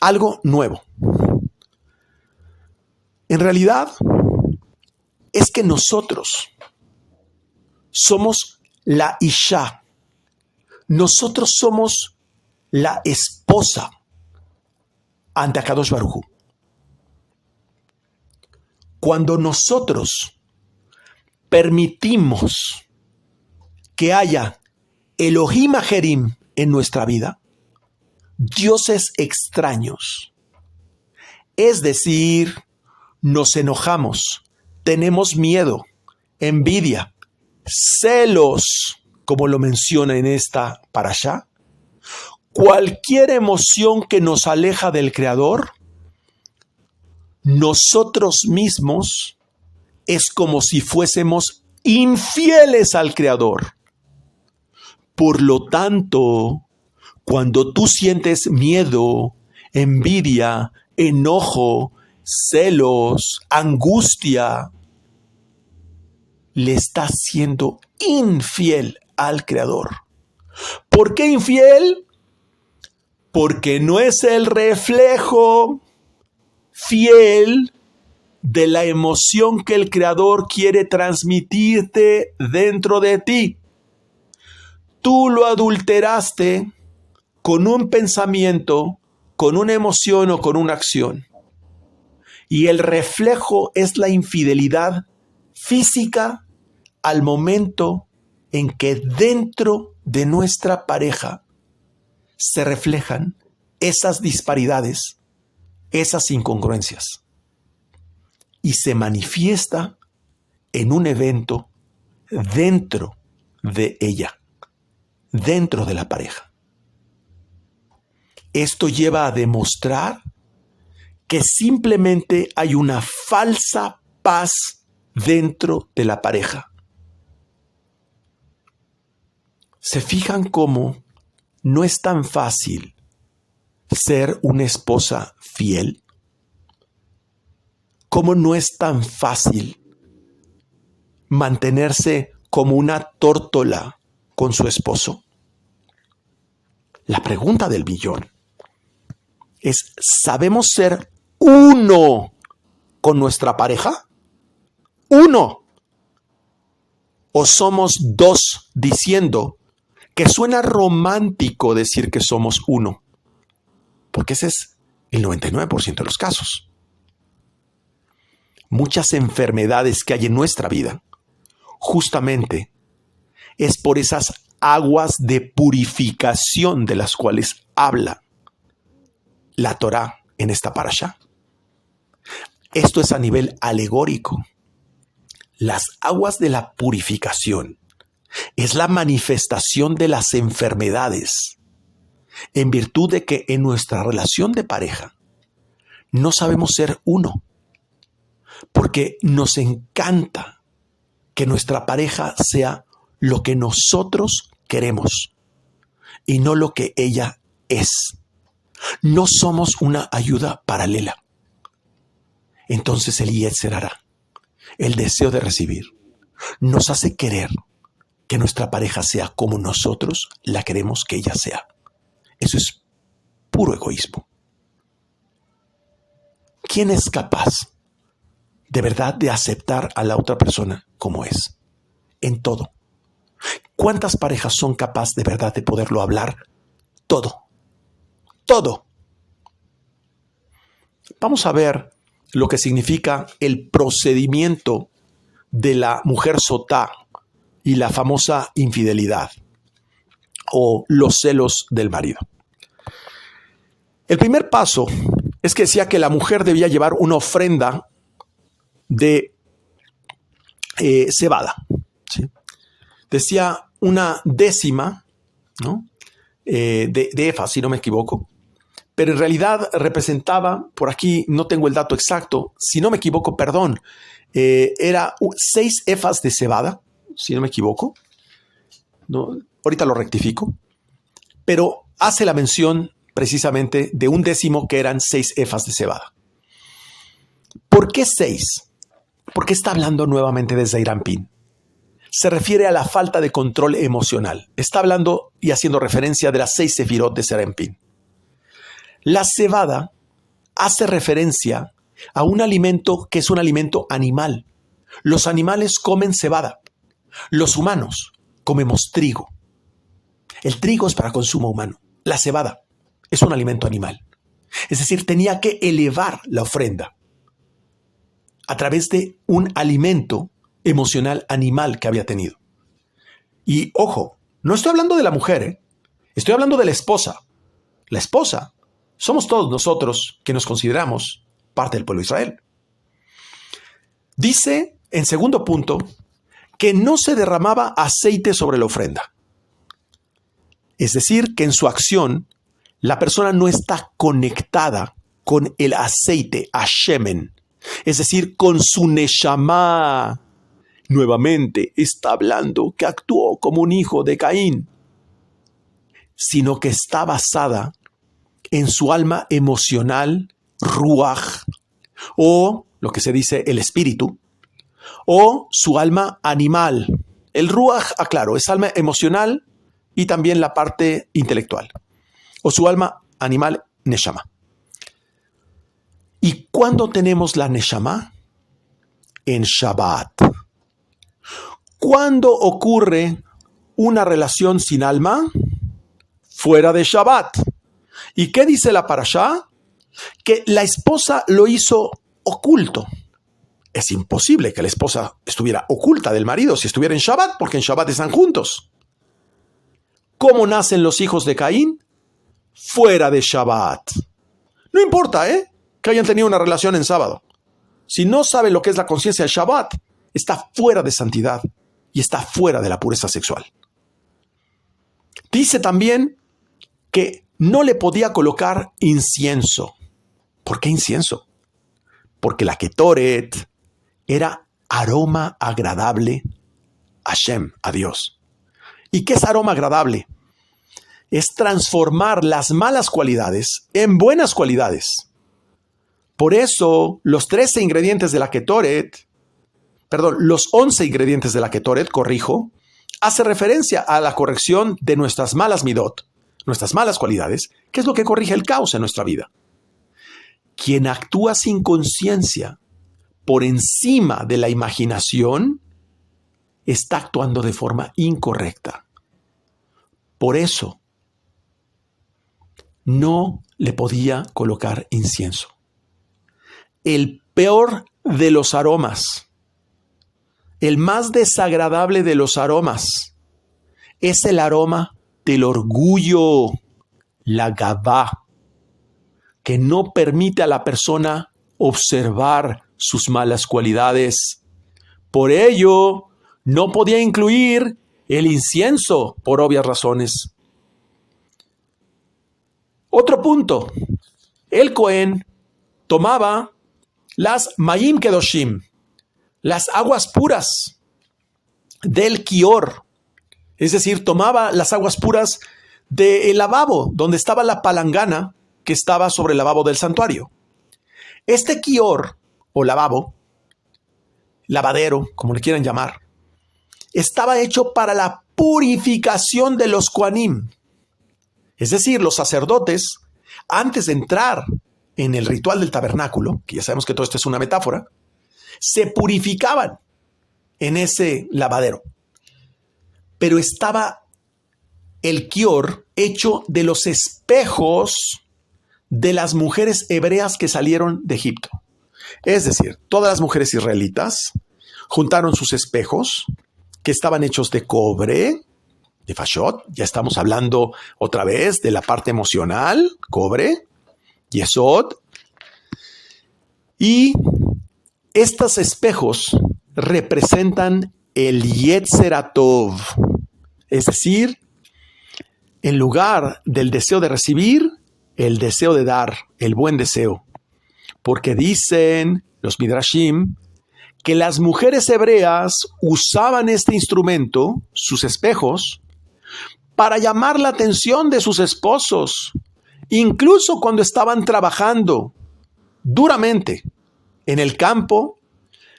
algo nuevo. En realidad, es que nosotros somos la Isha. Nosotros somos la esposa ante Akadosh Baruj Hu. Cuando nosotros permitimos que haya Elohim Ajerim en nuestra vida, dioses extraños, es decir, nos enojamos, tenemos miedo, envidia, celos, como lo menciona en esta parashá, cualquier emoción que nos aleja del Creador, nosotros mismos es como si fuésemos infieles al Creador. Por lo tanto, cuando tú sientes miedo, envidia, enojo, celos, angustia, le estás siendo infiel al Creador. ¿Por qué infiel? Porque no es el reflejo fiel de la emoción que el Creador quiere transmitirte dentro de ti. Tú lo adulteraste con un pensamiento, con una emoción o con una acción. Y el reflejo es la infidelidad física al momento en que dentro de nuestra pareja se reflejan esas disparidades, esas incongruencias. Y se manifiesta en un evento dentro de ella, dentro de la pareja. Esto lleva a demostrar que simplemente hay una falsa paz dentro de la pareja. ¿Se fijan cómo no es tan fácil ser una esposa fiel? ¿Cómo no es tan fácil mantenerse como una tórtola con su esposo? La pregunta del millón es, ¿sabemos ser uno con nuestra pareja? ¿Uno? ¿O somos dos diciendo que suena romántico decir que somos uno? Porque ese es el 99% de los casos. Muchas enfermedades que hay en nuestra vida, justamente es por esas aguas de purificación de las cuales habla la Torá en esta parashá. Esto es a nivel alegórico. Las aguas de la purificación es la manifestación de las enfermedades, en virtud de que en nuestra relación de pareja no sabemos ser uno, porque nos encanta que nuestra pareja sea lo que nosotros queremos y no lo que ella es. No somos una ayuda paralela. Entonces el Yetzer Hará, el deseo de recibir, nos hace querer que nuestra pareja sea como nosotros la queremos que ella sea. Eso es puro egoísmo. ¿Quién es capaz de verdad de aceptar a la otra persona como es? En todo. ¿Cuántas parejas son capaces de verdad de poderlo hablar? Todo. Todo. Vamos a ver lo que significa el procedimiento de la mujer sotá y la famosa infidelidad o los celos del marido. El primer paso es que decía que la mujer debía llevar una ofrenda de cebada, ¿sí? Decía una décima, ¿no? de efa, si no me equivoco, pero en realidad representaba, por aquí no tengo el dato exacto, si no me equivoco, perdón, era 6 efas de cebada, si no me equivoco, ¿no? Ahorita lo rectifico, pero hace la mención precisamente de un décimo que eran 6 efas de cebada. ¿Por qué 6? Porque está hablando nuevamente de Zeir Anpin. Se refiere a la falta de control emocional. Está hablando y haciendo referencia de las 6 sefirot de Zeir Anpin. La cebada hace referencia a un alimento que es un alimento animal. Los animales comen cebada. Los humanos comemos trigo. El trigo es para consumo humano. La cebada es un alimento animal. Es decir, tenía que elevar la ofrenda a través de un alimento emocional animal que había tenido. Y ojo, no estoy hablando de la mujer, estoy hablando de la esposa. La esposa somos todos nosotros que nos consideramos parte del pueblo de Israel. Dice, en segundo punto, que no se derramaba aceite sobre la ofrenda. Es decir, que en su acción la persona no está conectada con el aceite, Hashemen, es decir, con su Neshama. Nuevamente está hablando que actuó como un hijo de Caín, sino que está basada en su alma emocional, Ruach, o lo que se dice el espíritu, o su alma animal. El Ruach, aclaro, es alma emocional y también la parte intelectual, o su alma animal, Neshama. ¿Y cuándo tenemos la Neshama? En Shabbat. ¿Cuándo ocurre una relación sin alma? Fuera de Shabbat. ¿Y qué dice la parashá? Que la esposa lo hizo oculto. Es imposible que la esposa estuviera oculta del marido si estuviera en Shabbat, porque en Shabbat están juntos. ¿Cómo nacen los hijos de Caín? Fuera de Shabbat. No importa, que hayan tenido una relación en sábado. Si no sabe lo que es la conciencia del Shabbat, está fuera de santidad y está fuera de la pureza sexual. Dice también que no le podía colocar incienso. ¿Por qué incienso? Porque la Ketoret era aroma agradable a Hashem, a Dios. ¿Y qué es aroma agradable? Es transformar las malas cualidades en buenas cualidades. Por eso, los 13 ingredientes de la Ketoret, los 11 ingredientes de la Ketoret, hace referencia a la corrección de nuestras malas midot, nuestras malas cualidades, que es lo que corrige el caos en nuestra vida. Quien actúa sin conciencia, por encima de la imaginación, está actuando de forma incorrecta. Por eso, no le podía colocar incienso. El peor de los aromas, el más desagradable de los aromas, es el aroma del orgullo, la gavá, que no permite a la persona observar sus malas cualidades. Por ello, no podía incluir el incienso, por obvias razones. Otro punto, el Cohen tomaba las Mayim Kedoshim, las aguas puras del Kior, Es decir, tomaba las aguas puras del lavabo, donde estaba la palangana que estaba sobre el lavabo del santuario. Este kior, o lavabo, lavadero, como le quieran llamar, estaba hecho para la purificación de los kohanim. Es decir, los sacerdotes, antes de entrar en el ritual del tabernáculo, que ya sabemos que todo esto es una metáfora, se purificaban en ese lavadero. Pero estaba el kior hecho de los espejos de las mujeres hebreas que salieron de Egipto. Es decir, todas las mujeres israelitas juntaron sus espejos que estaban hechos de cobre, de fashot. Ya estamos hablando otra vez de la parte emocional, cobre, yesod. Y estos espejos representan el Yetzer HaTov, es decir, en lugar del deseo de recibir, el deseo de dar, el buen deseo. Porque dicen los Midrashim que las mujeres hebreas usaban este instrumento, sus espejos, para llamar la atención de sus esposos, incluso cuando estaban trabajando duramente en el campo,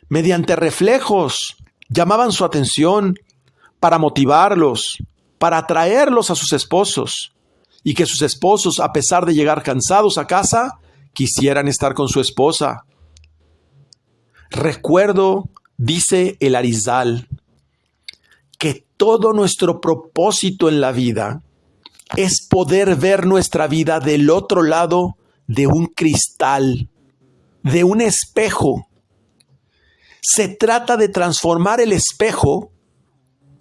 mediante reflejos, llamaban su atención para motivarlos, para atraerlos a sus esposos, y que sus esposos, a pesar de llegar cansados a casa, quisieran estar con su esposa. Recuerdo, dice el Arizal, que todo nuestro propósito en la vida es poder ver nuestra vida del otro lado de un cristal, de un espejo. Se trata de transformar el espejo,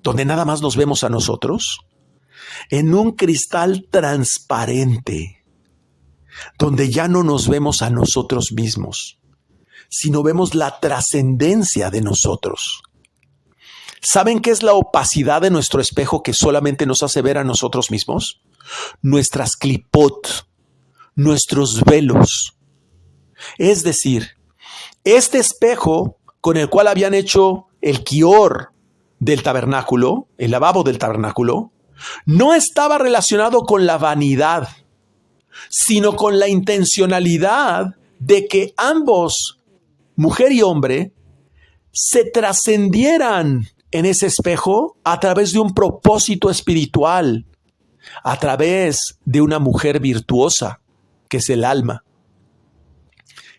donde nada más nos vemos a nosotros, en un cristal transparente, donde ya no nos vemos a nosotros mismos, sino vemos la trascendencia de nosotros. ¿Saben qué es la opacidad de nuestro espejo que solamente nos hace ver a nosotros mismos? Nuestras clipot, nuestros velos. Es decir, este espejo con el cual habían hecho el kior del tabernáculo, el lavabo del tabernáculo, no estaba relacionado con la vanidad, sino con la intencionalidad de que ambos, mujer y hombre, se trascendieran en ese espejo a través de un propósito espiritual, a través de una mujer virtuosa, que es el alma.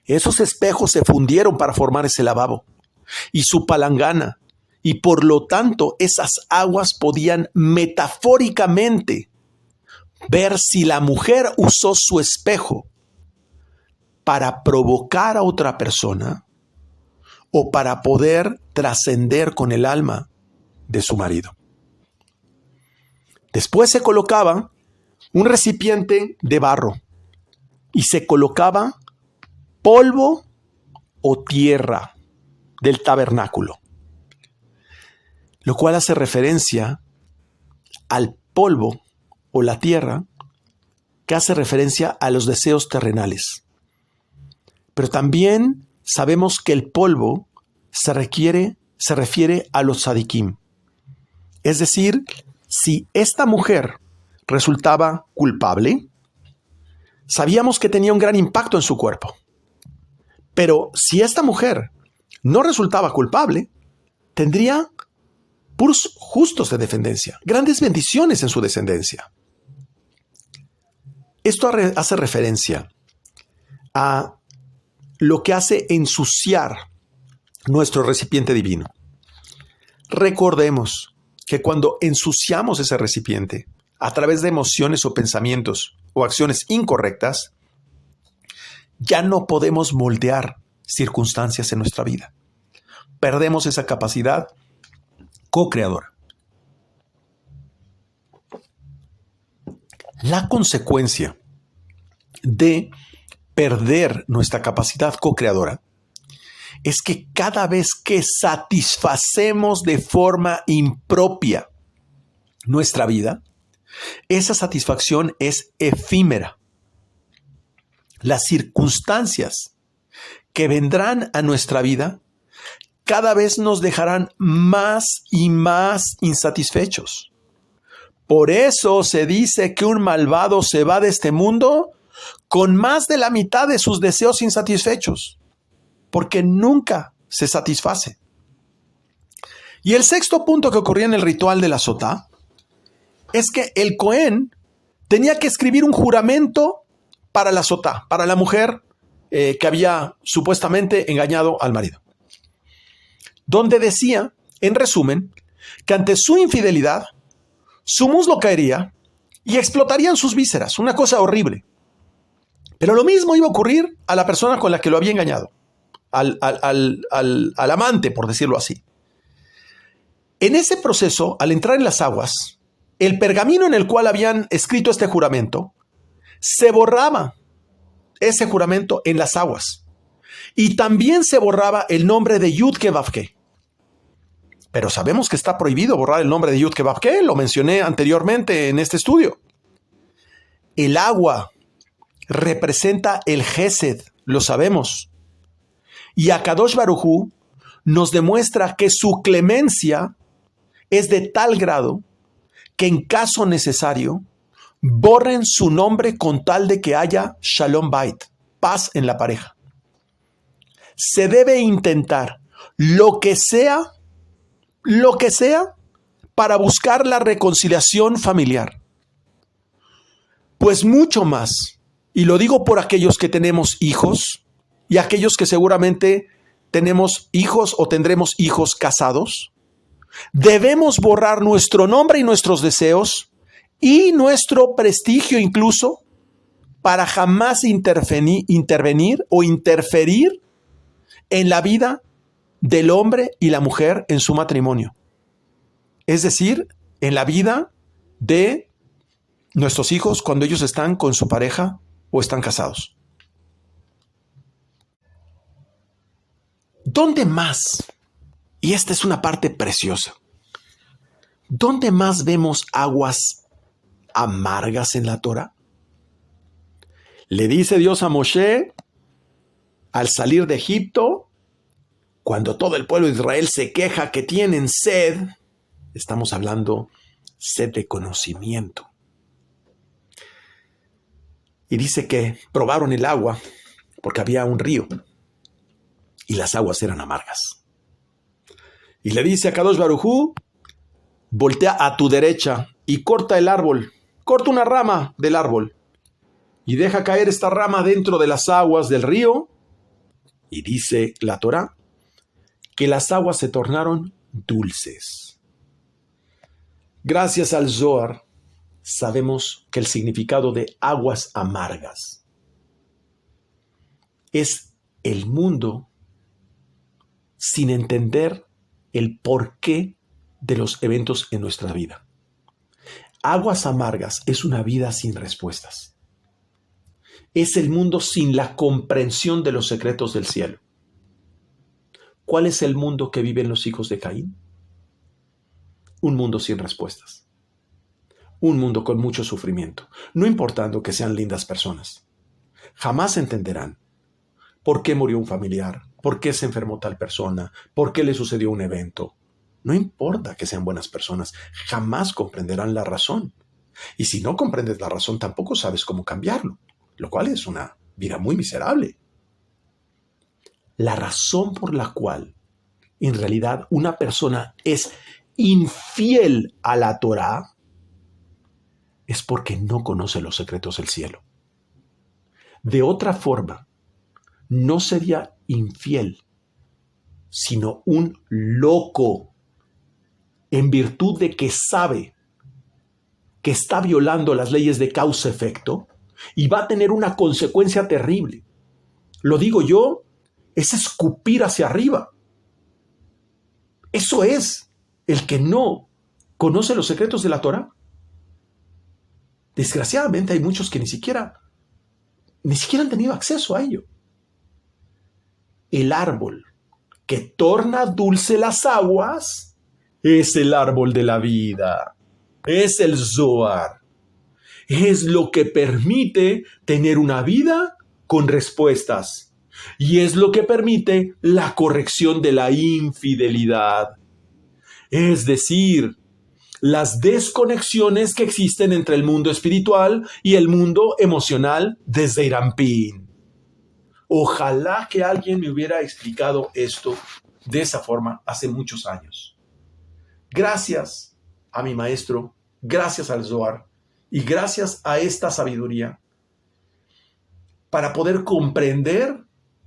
Esos espejos se fundieron para formar ese lavabo y su palangana, y por lo tanto esas aguas podían metafóricamente ver si la mujer usó su espejo para provocar a otra persona o para poder trascender con el alma de su marido. Después se colocaba un recipiente de barro y se colocaba polvo o tierra del tabernáculo, lo cual hace referencia al polvo o la tierra, que hace referencia a los deseos terrenales. Pero también sabemos que el polvo se refiere a los tzadikim. Es decir, si esta mujer resultaba culpable, sabíamos que tenía un gran impacto en su cuerpo. Pero si esta mujer no resultaba culpable, tendría puros justos de descendencia, grandes bendiciones en su descendencia. Esto hace referencia a lo que hace ensuciar nuestro recipiente divino. Recordemos que cuando ensuciamos ese recipiente a través de emociones o pensamientos o acciones incorrectas, ya no podemos moldear circunstancias en nuestra vida. Perdemos esa capacidad co-creadora. La consecuencia de perder nuestra capacidad co-creadora es que cada vez que satisfacemos de forma impropia nuestra vida, esa satisfacción es efímera. Las circunstancias que vendrán a nuestra vida cada vez nos dejarán más y más insatisfechos. Por eso se dice que un malvado se va de este mundo con más de la mitad de sus deseos insatisfechos, porque nunca se satisface. Y el sexto punto que ocurría en el ritual de la sotá es que el Cohen tenía que escribir un juramento para la sotá, para la mujer que había supuestamente engañado al marido, donde decía, en resumen, que ante su infidelidad, su muslo caería y explotarían sus vísceras, una cosa horrible. Pero lo mismo iba a ocurrir a la persona con la que lo había engañado, al amante, por decirlo así. En ese proceso, al entrar en las aguas, el pergamino en el cual habían escrito este juramento, se borraba ese juramento en las aguas. Y también se borraba el nombre de Yudke Vavke. Pero sabemos que está prohibido borrar el nombre de Yudke Vavke, lo mencioné anteriormente en este estudio. El agua representa el Gesed, lo sabemos. Y Akadosh Baruj Hu nos demuestra que su clemencia es de tal grado que en caso necesario borren su nombre con tal de que haya Shalom Bait, paz en la pareja. Se debe intentar lo que sea, para buscar la reconciliación familiar. Pues mucho más, y lo digo por aquellos que tenemos hijos y aquellos que seguramente tenemos hijos o tendremos hijos casados, debemos borrar nuestro nombre y nuestros deseos y nuestro prestigio incluso para jamás intervenir o interferir en la vida del hombre y la mujer en su matrimonio. Es decir, en la vida de nuestros hijos cuando ellos están con su pareja o están casados. ¿Dónde más? Y esta es una parte preciosa. ¿Dónde más vemos aguas amargas en la Torah? Le dice Dios a Moshe al salir de Egipto, cuando todo el pueblo de Israel se queja que tienen sed, estamos hablando sed de conocimiento. Y dice que probaron el agua porque había un río y las aguas eran amargas. Y le dice a Kadosh Baruj Hu, voltea a tu derecha y corta el árbol, corta una rama del árbol y deja caer esta rama dentro de las aguas del río. Y dice la Torá que las aguas se tornaron dulces. Gracias al Zohar sabemos que el significado de aguas amargas es el mundo sin entender el porqué de los eventos en nuestra vida. Aguas amargas es una vida sin respuestas. Es el mundo sin la comprensión de los secretos del cielo. ¿Cuál es el mundo que viven los hijos de Caín? Un mundo sin respuestas. Un mundo con mucho sufrimiento, no importando que sean lindas personas. Jamás entenderán por qué murió un familiar, por qué se enfermó tal persona, por qué le sucedió un evento. No importa que sean buenas personas, jamás comprenderán la razón. Y si no comprendes la razón, tampoco sabes cómo cambiarlo, lo cual es una vida muy miserable. La razón por la cual en realidad una persona es infiel a la Torá es porque no conoce los secretos del cielo. De otra forma, no sería infiel, sino un loco, en virtud de que sabe que está violando las leyes de causa-efecto y va a tener una consecuencia terrible. Lo digo yo, es escupir hacia arriba. Eso es el que no conoce los secretos de la Torá. Desgraciadamente hay muchos que ni siquiera han tenido acceso a ello. El árbol que torna dulce las aguas es el árbol de la vida, es el Zohar, es lo que permite tener una vida con respuestas y es lo que permite la corrección de la infidelidad. Es decir, las desconexiones que existen entre el mundo espiritual y el mundo emocional desde Irampín. Ojalá que alguien me hubiera explicado esto de esa forma hace muchos años. Gracias a mi maestro, gracias al Zohar y gracias a esta sabiduría para poder comprender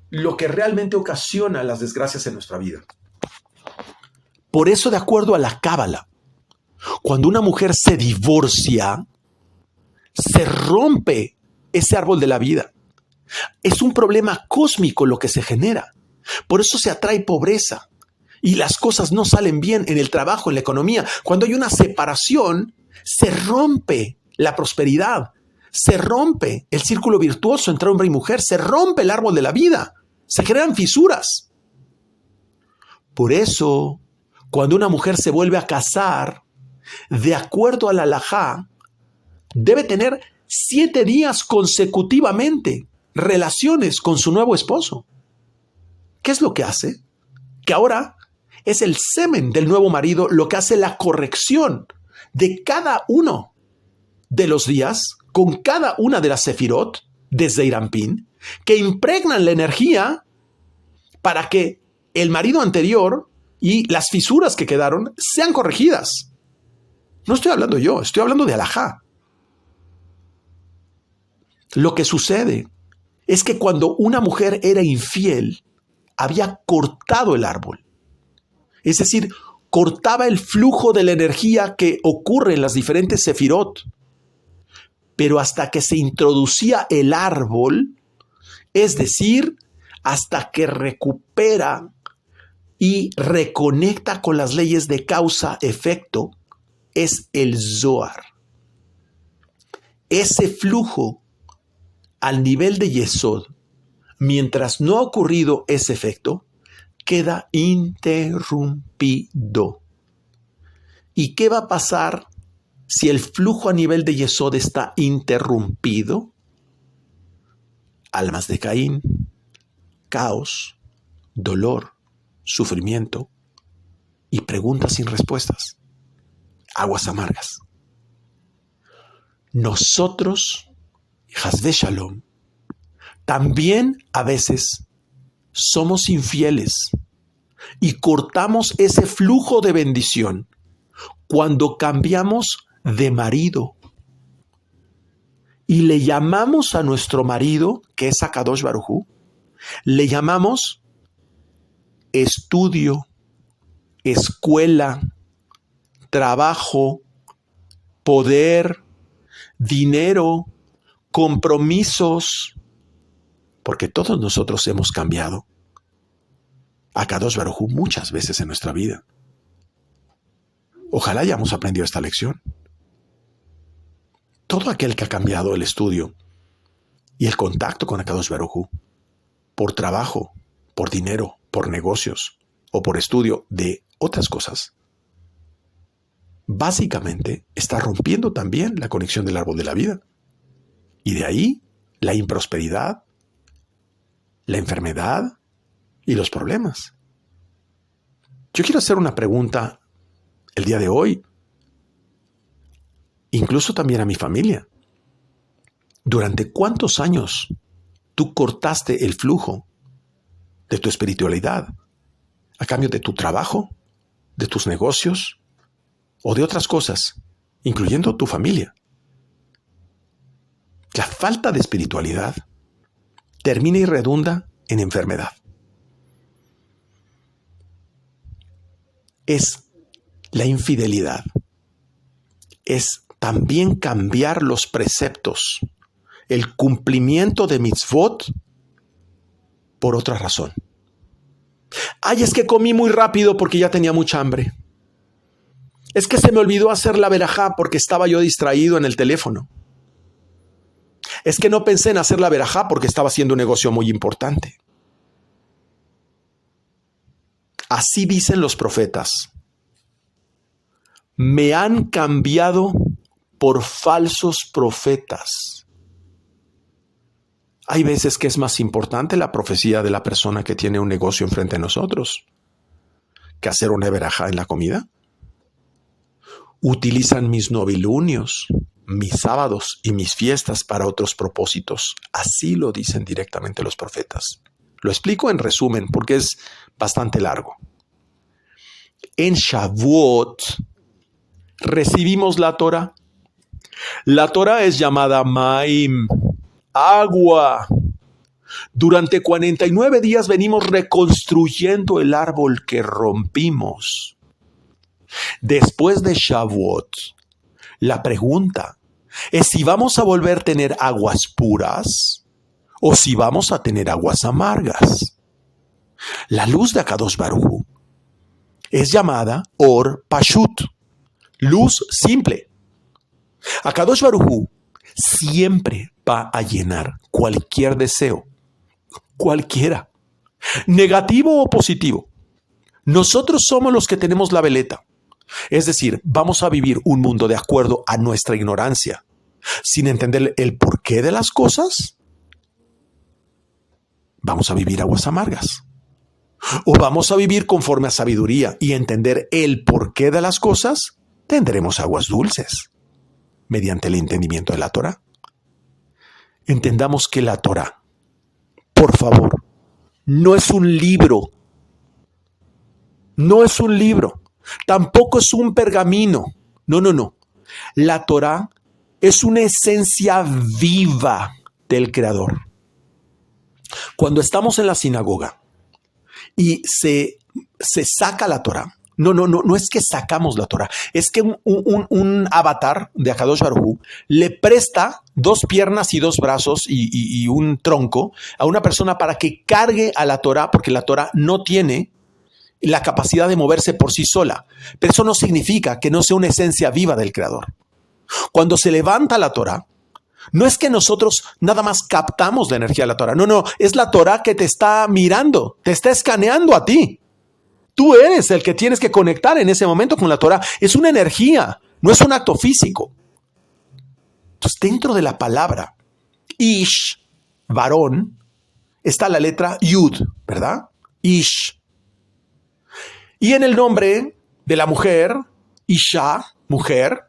lo que realmente ocasiona las desgracias en nuestra vida. Por eso, de acuerdo a la Cábala, cuando una mujer se divorcia, se rompe ese árbol de la vida. Es un problema cósmico lo que se genera. Por eso se atrae pobreza y las cosas no salen bien en el trabajo, en la economía. Cuando hay una separación, se rompe la prosperidad, se rompe el círculo virtuoso entre hombre y mujer, se rompe el árbol de la vida, se crean fisuras. Por eso, cuando una mujer se vuelve a casar, de acuerdo a la halajá, debe tener 7 días consecutivamente relaciones con su nuevo esposo. ¿Qué es lo que hace? Que ahora es el semen del nuevo marido lo que hace la corrección de cada uno de los días con cada una de las sefirot desde Irampín, que impregnan la energía para que el marido anterior y las fisuras que quedaron sean corregidas. No estoy hablando yo, estoy hablando de halajá. Lo que sucede es que cuando una mujer era infiel, había cortado el árbol. Es decir, cortaba el flujo de la energía que ocurre en las diferentes sefirot. Pero hasta que se introducía el árbol, es decir, hasta que recupera y reconecta con las leyes de causa-efecto, es el Zohar. Ese flujo al nivel de Yesod, mientras no ha ocurrido ese efecto, queda interrumpido. ¿Y qué va a pasar si el flujo a nivel de Yesod está interrumpido? Almas de Caín, caos, dolor, sufrimiento y preguntas sin respuestas. Aguas amargas. Nosotros, Hasbe Shalom, también a veces somos infieles y cortamos ese flujo de bendición cuando cambiamos de marido y le llamamos a nuestro marido, que es Akadosh Baruj Hu, le llamamos estudio, escuela, trabajo, poder, dinero, compromisos, porque todos nosotros hemos cambiado a Akadosh Baruj Hu muchas veces en nuestra vida. Ojalá hayamos aprendido esta lección. Todo aquel que ha cambiado el estudio y el contacto con Akadosh Baruj Hu por trabajo, por dinero, por negocios o por estudio de otras cosas, básicamente está rompiendo también la conexión del árbol de la vida. Y de ahí la improsperidad, la enfermedad y los problemas. Yo quiero hacer una pregunta el día de hoy, incluso también a mi familia. ¿Durante cuántos años tú cortaste el flujo de tu espiritualidad a cambio de tu trabajo, de tus negocios o de otras cosas, incluyendo tu familia? La falta de espiritualidad termina y redunda en enfermedad. Es la infidelidad. Es también cambiar los preceptos, el cumplimiento de mitzvot por otra razón. Ay, es que comí muy rápido porque ya tenía mucha hambre. Es que se me olvidó hacer la verajá porque estaba yo distraído en el teléfono. Es que no pensé en hacer la verajá porque estaba haciendo un negocio muy importante. Así dicen los profetas. Me han cambiado por falsos profetas. Hay veces que es más importante la profecía de la persona que tiene un negocio enfrente de nosotros que hacer una verajá en la comida. utilizan mis novilunios, mis sábados y mis fiestas para otros propósitos. Así lo dicen directamente los profetas. Lo explico en resumen porque es bastante largo. En Shavuot recibimos la Torah. La Torah es llamada Maim, agua. Durante 49 días venimos reconstruyendo el árbol que rompimos. Después de Shavuot, la pregunta es si vamos a volver a tener aguas puras o si vamos a tener aguas amargas. La luz de Akadosh Baruj Hu es llamada Or Pashut, luz simple. Akadosh Baruj Hu siempre va a llenar cualquier deseo, cualquiera, negativo o positivo. Nosotros somos los que tenemos la veleta. Es decir, vamos a vivir un mundo de acuerdo a nuestra ignorancia, sin entender el porqué de las cosas. Vamos a vivir aguas amargas. O vamos a vivir conforme a sabiduría y entender el porqué de las cosas. Tendremos aguas dulces mediante el entendimiento de la Torah. Entendamos que la Torah, por favor, no es un libro. No es un libro. Tampoco es un pergamino. No. La Torah es una esencia viva del Creador. Cuando estamos en la sinagoga y se saca la Torah, no es que sacamos la Torah, es que un avatar de Akadosh Baruj Hu le presta 2 piernas y 2 brazos y un tronco a una persona para que cargue a la Torah, porque la Torah no tiene la capacidad de moverse por sí sola. Pero eso no significa que no sea una esencia viva del Creador. Cuando se levanta la Torah, no es que nosotros nada más captamos la energía de la Torah. No, es la Torah que te está mirando, te está escaneando a ti. Tú eres el que tienes que conectar en ese momento con la Torah. Es una energía, no es un acto físico. Entonces, dentro de la palabra Ish, varón, está la letra Yud, ¿verdad? Ish. Y en el nombre de la mujer, Isha, mujer,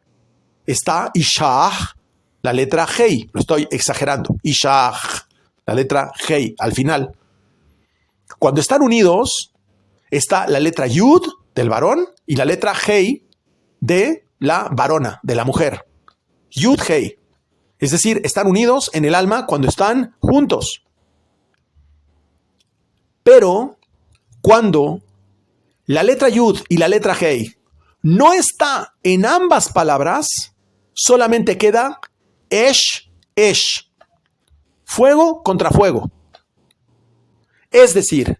está Ishah, la letra Hei. Lo estoy exagerando. Ishah, la letra Hei, al final. Cuando están unidos, está la letra Yud del varón y la letra Hei de la varona, de la mujer. Yud Hei. Es decir, están unidos en el alma cuando están juntos. Pero cuando la letra Yud y la letra Hei no está en ambas palabras, solamente queda Esh, fuego contra fuego. Es decir,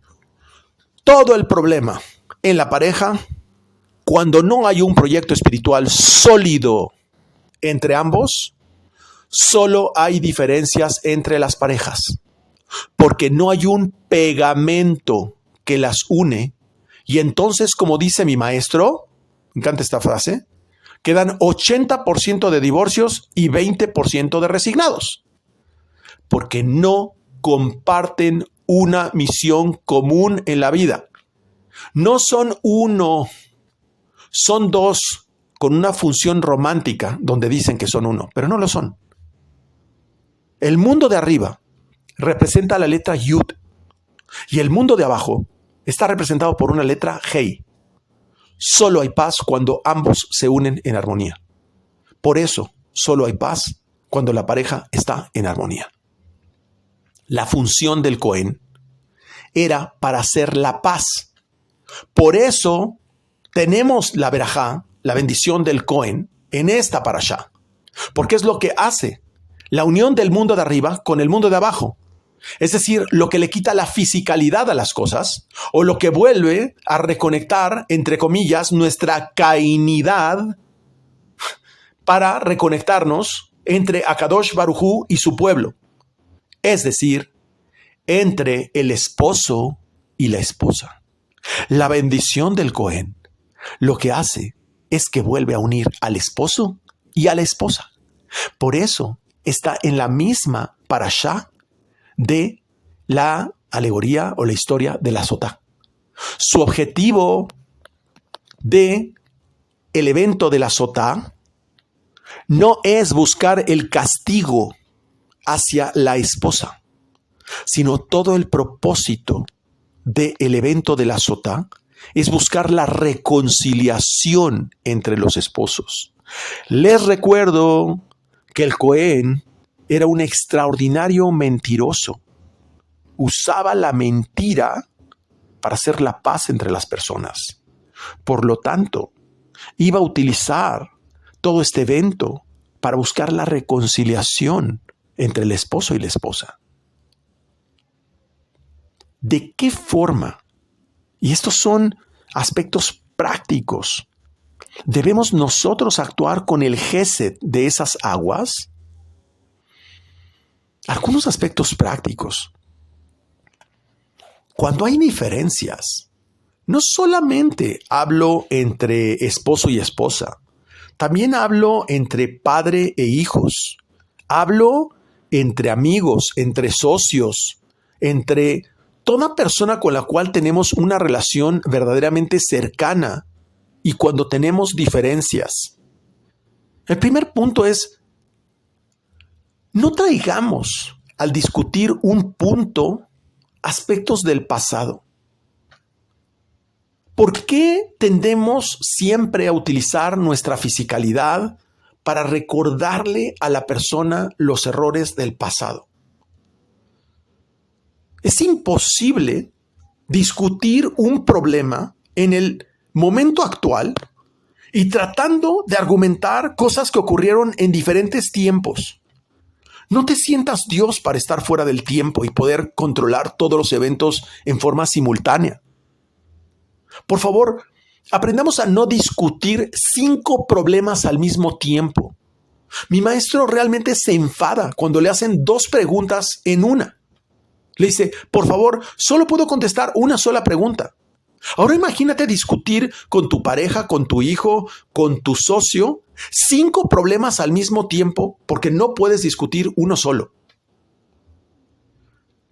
todo el problema en la pareja, cuando no hay un proyecto espiritual sólido entre ambos, solo hay diferencias entre las parejas, porque no hay un pegamento que las une. Y entonces, como dice mi maestro, me encanta esta frase, quedan 80% de divorcios y 20% de resignados, porque no comparten una misión común en la vida. No son uno, son 2 con una función romántica donde dicen que son uno, pero no lo son. El mundo de arriba representa la letra Yud y el mundo de abajo está representado por una letra Hei. Solo hay paz cuando ambos se unen en armonía. Por eso, solo hay paz cuando la pareja está en armonía. La función del Cohen era para hacer la paz. Por eso tenemos la verajá, la bendición del Cohen, en esta parashá. Porque es lo que hace la unión del mundo de arriba con el mundo de abajo. Es decir, lo que le quita la fisicalidad a las cosas o lo que vuelve a reconectar, entre comillas, nuestra cainidad para reconectarnos entre Akadosh Baruj Hu y su pueblo. Es decir, entre el esposo y la esposa. La bendición del Cohen lo que hace es que vuelve a unir al esposo y a la esposa. Por eso está en la misma parashá de la alegoría o la historia de la Sotá. Su objetivo de el evento de la sotá no es buscar el castigo hacia la esposa, sino todo el propósito del evento de la sotá es buscar la reconciliación entre los esposos. Les recuerdo que el Cohen era un extraordinario mentiroso. Usaba la mentira para hacer la paz entre las personas. Por lo tanto, iba a utilizar todo este evento para buscar la reconciliación entre el esposo y la esposa. ¿De qué forma? Y estos son aspectos prácticos. ¿Debemos nosotros actuar con el gesed de esas aguas? Algunos aspectos prácticos. Cuando hay diferencias, no solamente hablo entre esposo y esposa, también hablo entre padre e hijos. Hablo entre amigos, entre socios, entre toda persona con la cual tenemos una relación verdaderamente cercana y cuando tenemos diferencias. El primer punto es, no traigamos al discutir un punto aspectos del pasado. ¿Por qué tendemos siempre a utilizar nuestra fisicalidad para recordarle a la persona los errores del pasado? Es imposible discutir un problema en el momento actual y tratando de argumentar cosas que ocurrieron en diferentes tiempos. No te sientas Dios para estar fuera del tiempo y poder controlar todos los eventos en forma simultánea. Por favor, aprendamos a no discutir 5 problemas al mismo tiempo. Mi maestro realmente se enfada cuando le hacen 2 preguntas en una. Le dice, por favor, solo puedo contestar una sola pregunta. Ahora imagínate discutir con tu pareja, con tu hijo, con tu socio, 5 problemas al mismo tiempo porque no puedes discutir uno solo.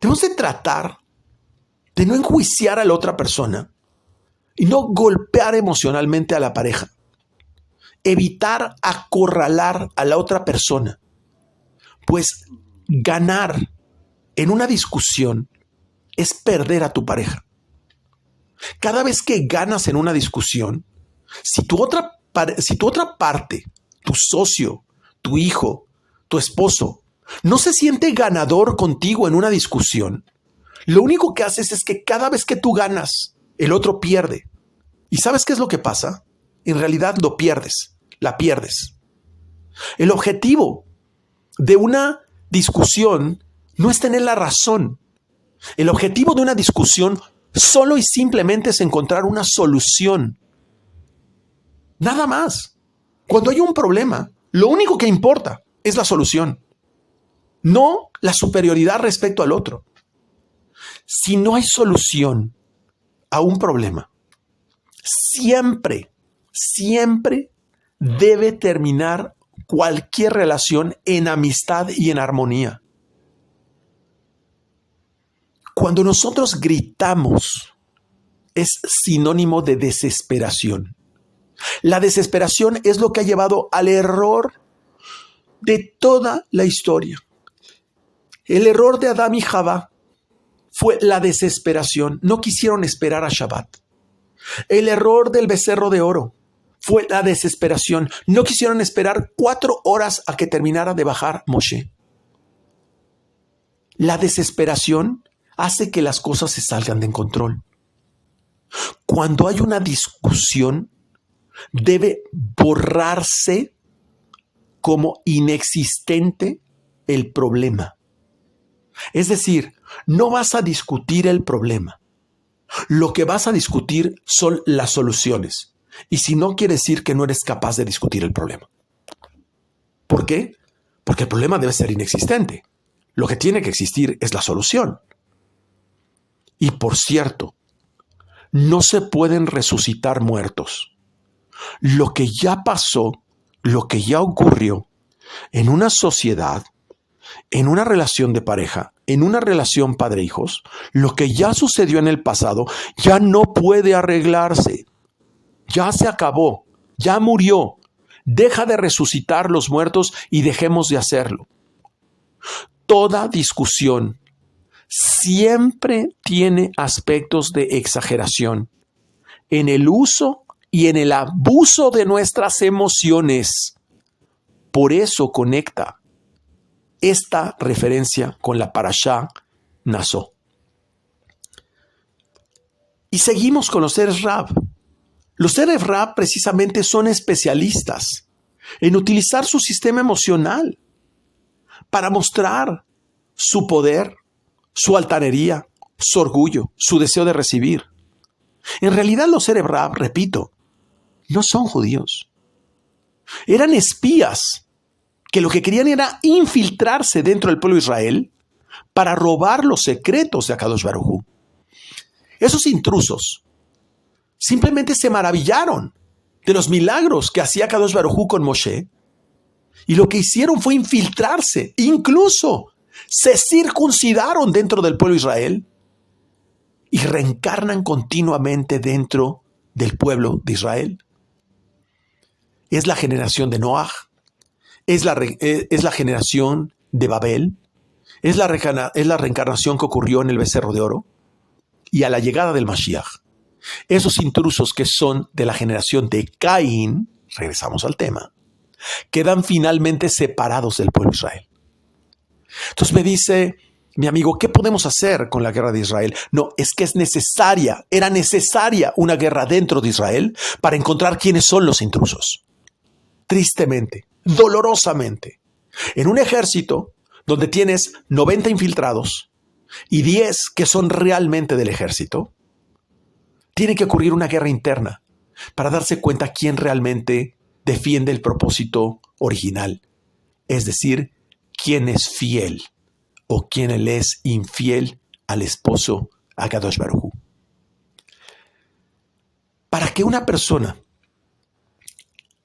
Debemos de tratar de no enjuiciar a la otra persona y no golpear emocionalmente a la pareja. Evitar acorralar a la otra persona, pues ganar en una discusión es perder a tu pareja. Cada vez que ganas en una discusión, si tu otra parte, tu socio, tu hijo, tu esposo, no se siente ganador contigo en una discusión, lo único que haces es que cada vez que tú ganas, el otro pierde. ¿Y sabes qué es lo que pasa? En realidad lo pierdes, la pierdes. El objetivo de una discusión no es tener la razón. El objetivo de una discusión solo y simplemente es encontrar una solución. Nada más. Cuando hay un problema, lo único que importa es la solución, no la superioridad respecto al otro. Si no hay solución a un problema, siempre debe terminar cualquier relación en amistad y en armonía. Cuando nosotros gritamos, es sinónimo de desesperación. La desesperación es lo que ha llevado al error de toda la historia. El error de Adán y Jabá fue la desesperación. No quisieron esperar a Shabbat. El error del becerro de oro fue la desesperación. No quisieron esperar 4 horas a que terminara de bajar Moshe. La desesperación hace que las cosas se salgan de control. Cuando hay una discusión, debe borrarse como inexistente el problema. Es decir, no vas a discutir el problema. Lo que vas a discutir son las soluciones. Y si no, quiere decir que no eres capaz de discutir el problema. ¿Por qué? Porque el problema debe ser inexistente. Lo que tiene que existir es la solución. Y por cierto, no se pueden resucitar muertos. Lo que ya pasó, lo que ya ocurrió en una sociedad, en una relación de pareja, en una relación padre-hijos, lo que ya sucedió en el pasado ya no puede arreglarse. Ya se acabó. ya murió. Deja de resucitar los muertos y dejemos de hacerlo. Toda discusión siempre tiene aspectos de exageración en el uso y en el abuso de nuestras emociones. Por eso conecta esta referencia con la parashá Naso. Y seguimos con los Erev Rav. Los Erev Rav precisamente son especialistas en utilizar su sistema emocional para mostrar su poder, su altanería, su orgullo, su deseo de recibir. En realidad los Erev Rav, repito, no son judíos. Eran espías que lo que querían era infiltrarse dentro del pueblo de Israel para robar los secretos de Akadosh Baruj Hu. Esos intrusos simplemente se maravillaron de los milagros que hacía Akadosh Baruj Hu con Moshe y lo que hicieron fue infiltrarse. Incluso se circuncidaron dentro del pueblo de Israel y reencarnan continuamente dentro del pueblo de Israel. Es la generación de Noaj, es la generación de Babel, es la reencarnación que ocurrió en el becerro de oro y a la llegada del Mashiach. Esos intrusos que son de la generación de Caín, regresamos al tema, quedan finalmente separados del pueblo de Israel. Entonces me dice mi amigo, ¿qué podemos hacer con la guerra de Israel? No, es que era necesaria una guerra dentro de Israel para encontrar quiénes son los intrusos. Tristemente, dolorosamente, en un ejército donde tienes 90 infiltrados y 10 que son realmente del ejército, tiene que ocurrir una guerra interna para darse cuenta quién realmente defiende el propósito original, es decir, quién es fiel o quién le es infiel al esposo Akadosh Baruj Hu. Para que una persona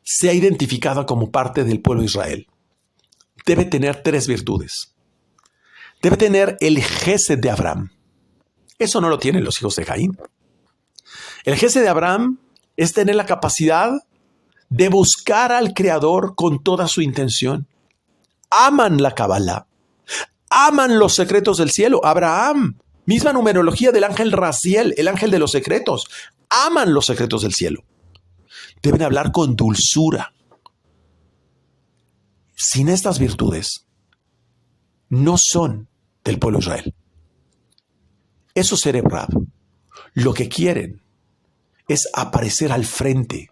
sea identificada como parte del pueblo de Israel, debe tener 3 virtudes. Debe tener el Gesed de Abraham. Eso no lo tienen los hijos de Caín. El Gesed de Abraham es tener la capacidad de buscar al Creador con toda su intención. Aman la Kabbalah, aman los secretos del cielo. Abraham, misma numerología del ángel Raziel, el ángel de los secretos, aman los secretos del cielo. Deben hablar con dulzura. Sin estas virtudes, no son del pueblo de Israel. Esos Erev Rav, lo que quieren es aparecer al frente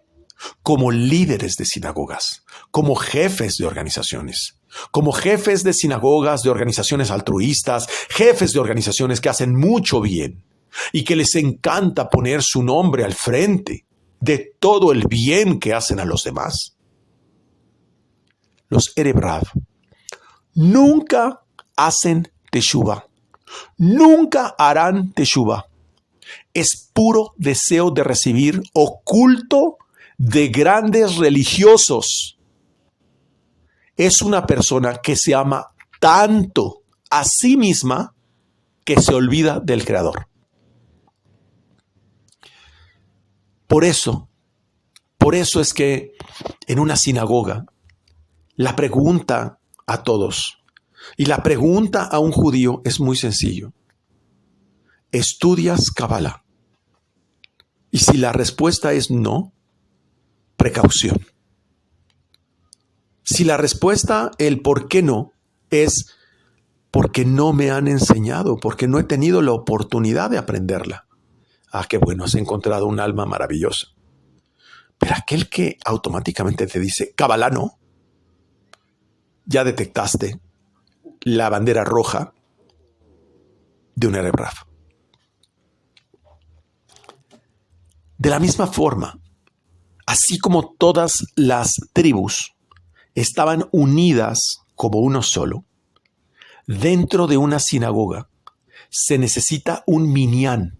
como líderes de sinagogas, como jefes de organizaciones, como jefes de sinagogas, de organizaciones altruistas, jefes de organizaciones que hacen mucho bien y que les encanta poner su nombre al frente de todo el bien que hacen a los demás. Los Erev Rav nunca hacen teshuva, nunca harán teshuva. Es puro deseo de recibir oculto de grandes religiosos. Es una persona que se ama tanto a sí misma que se olvida del Creador. Por eso es que en una sinagoga la pregunta a todos y la pregunta a un judío es muy sencillo. ¿Estudias Kabbalah? Y si la respuesta es no, precaución. Si la respuesta, el por qué no, es porque no me han enseñado, porque no he tenido la oportunidad de aprenderla. Ah, qué bueno, has encontrado un alma maravillosa. Pero aquel que automáticamente te dice, Kabbalah no, ya detectaste la bandera roja de un Erev Rav. De la misma forma, así como todas las tribus estaban unidas como uno solo, dentro de una sinagoga se necesita un minyan,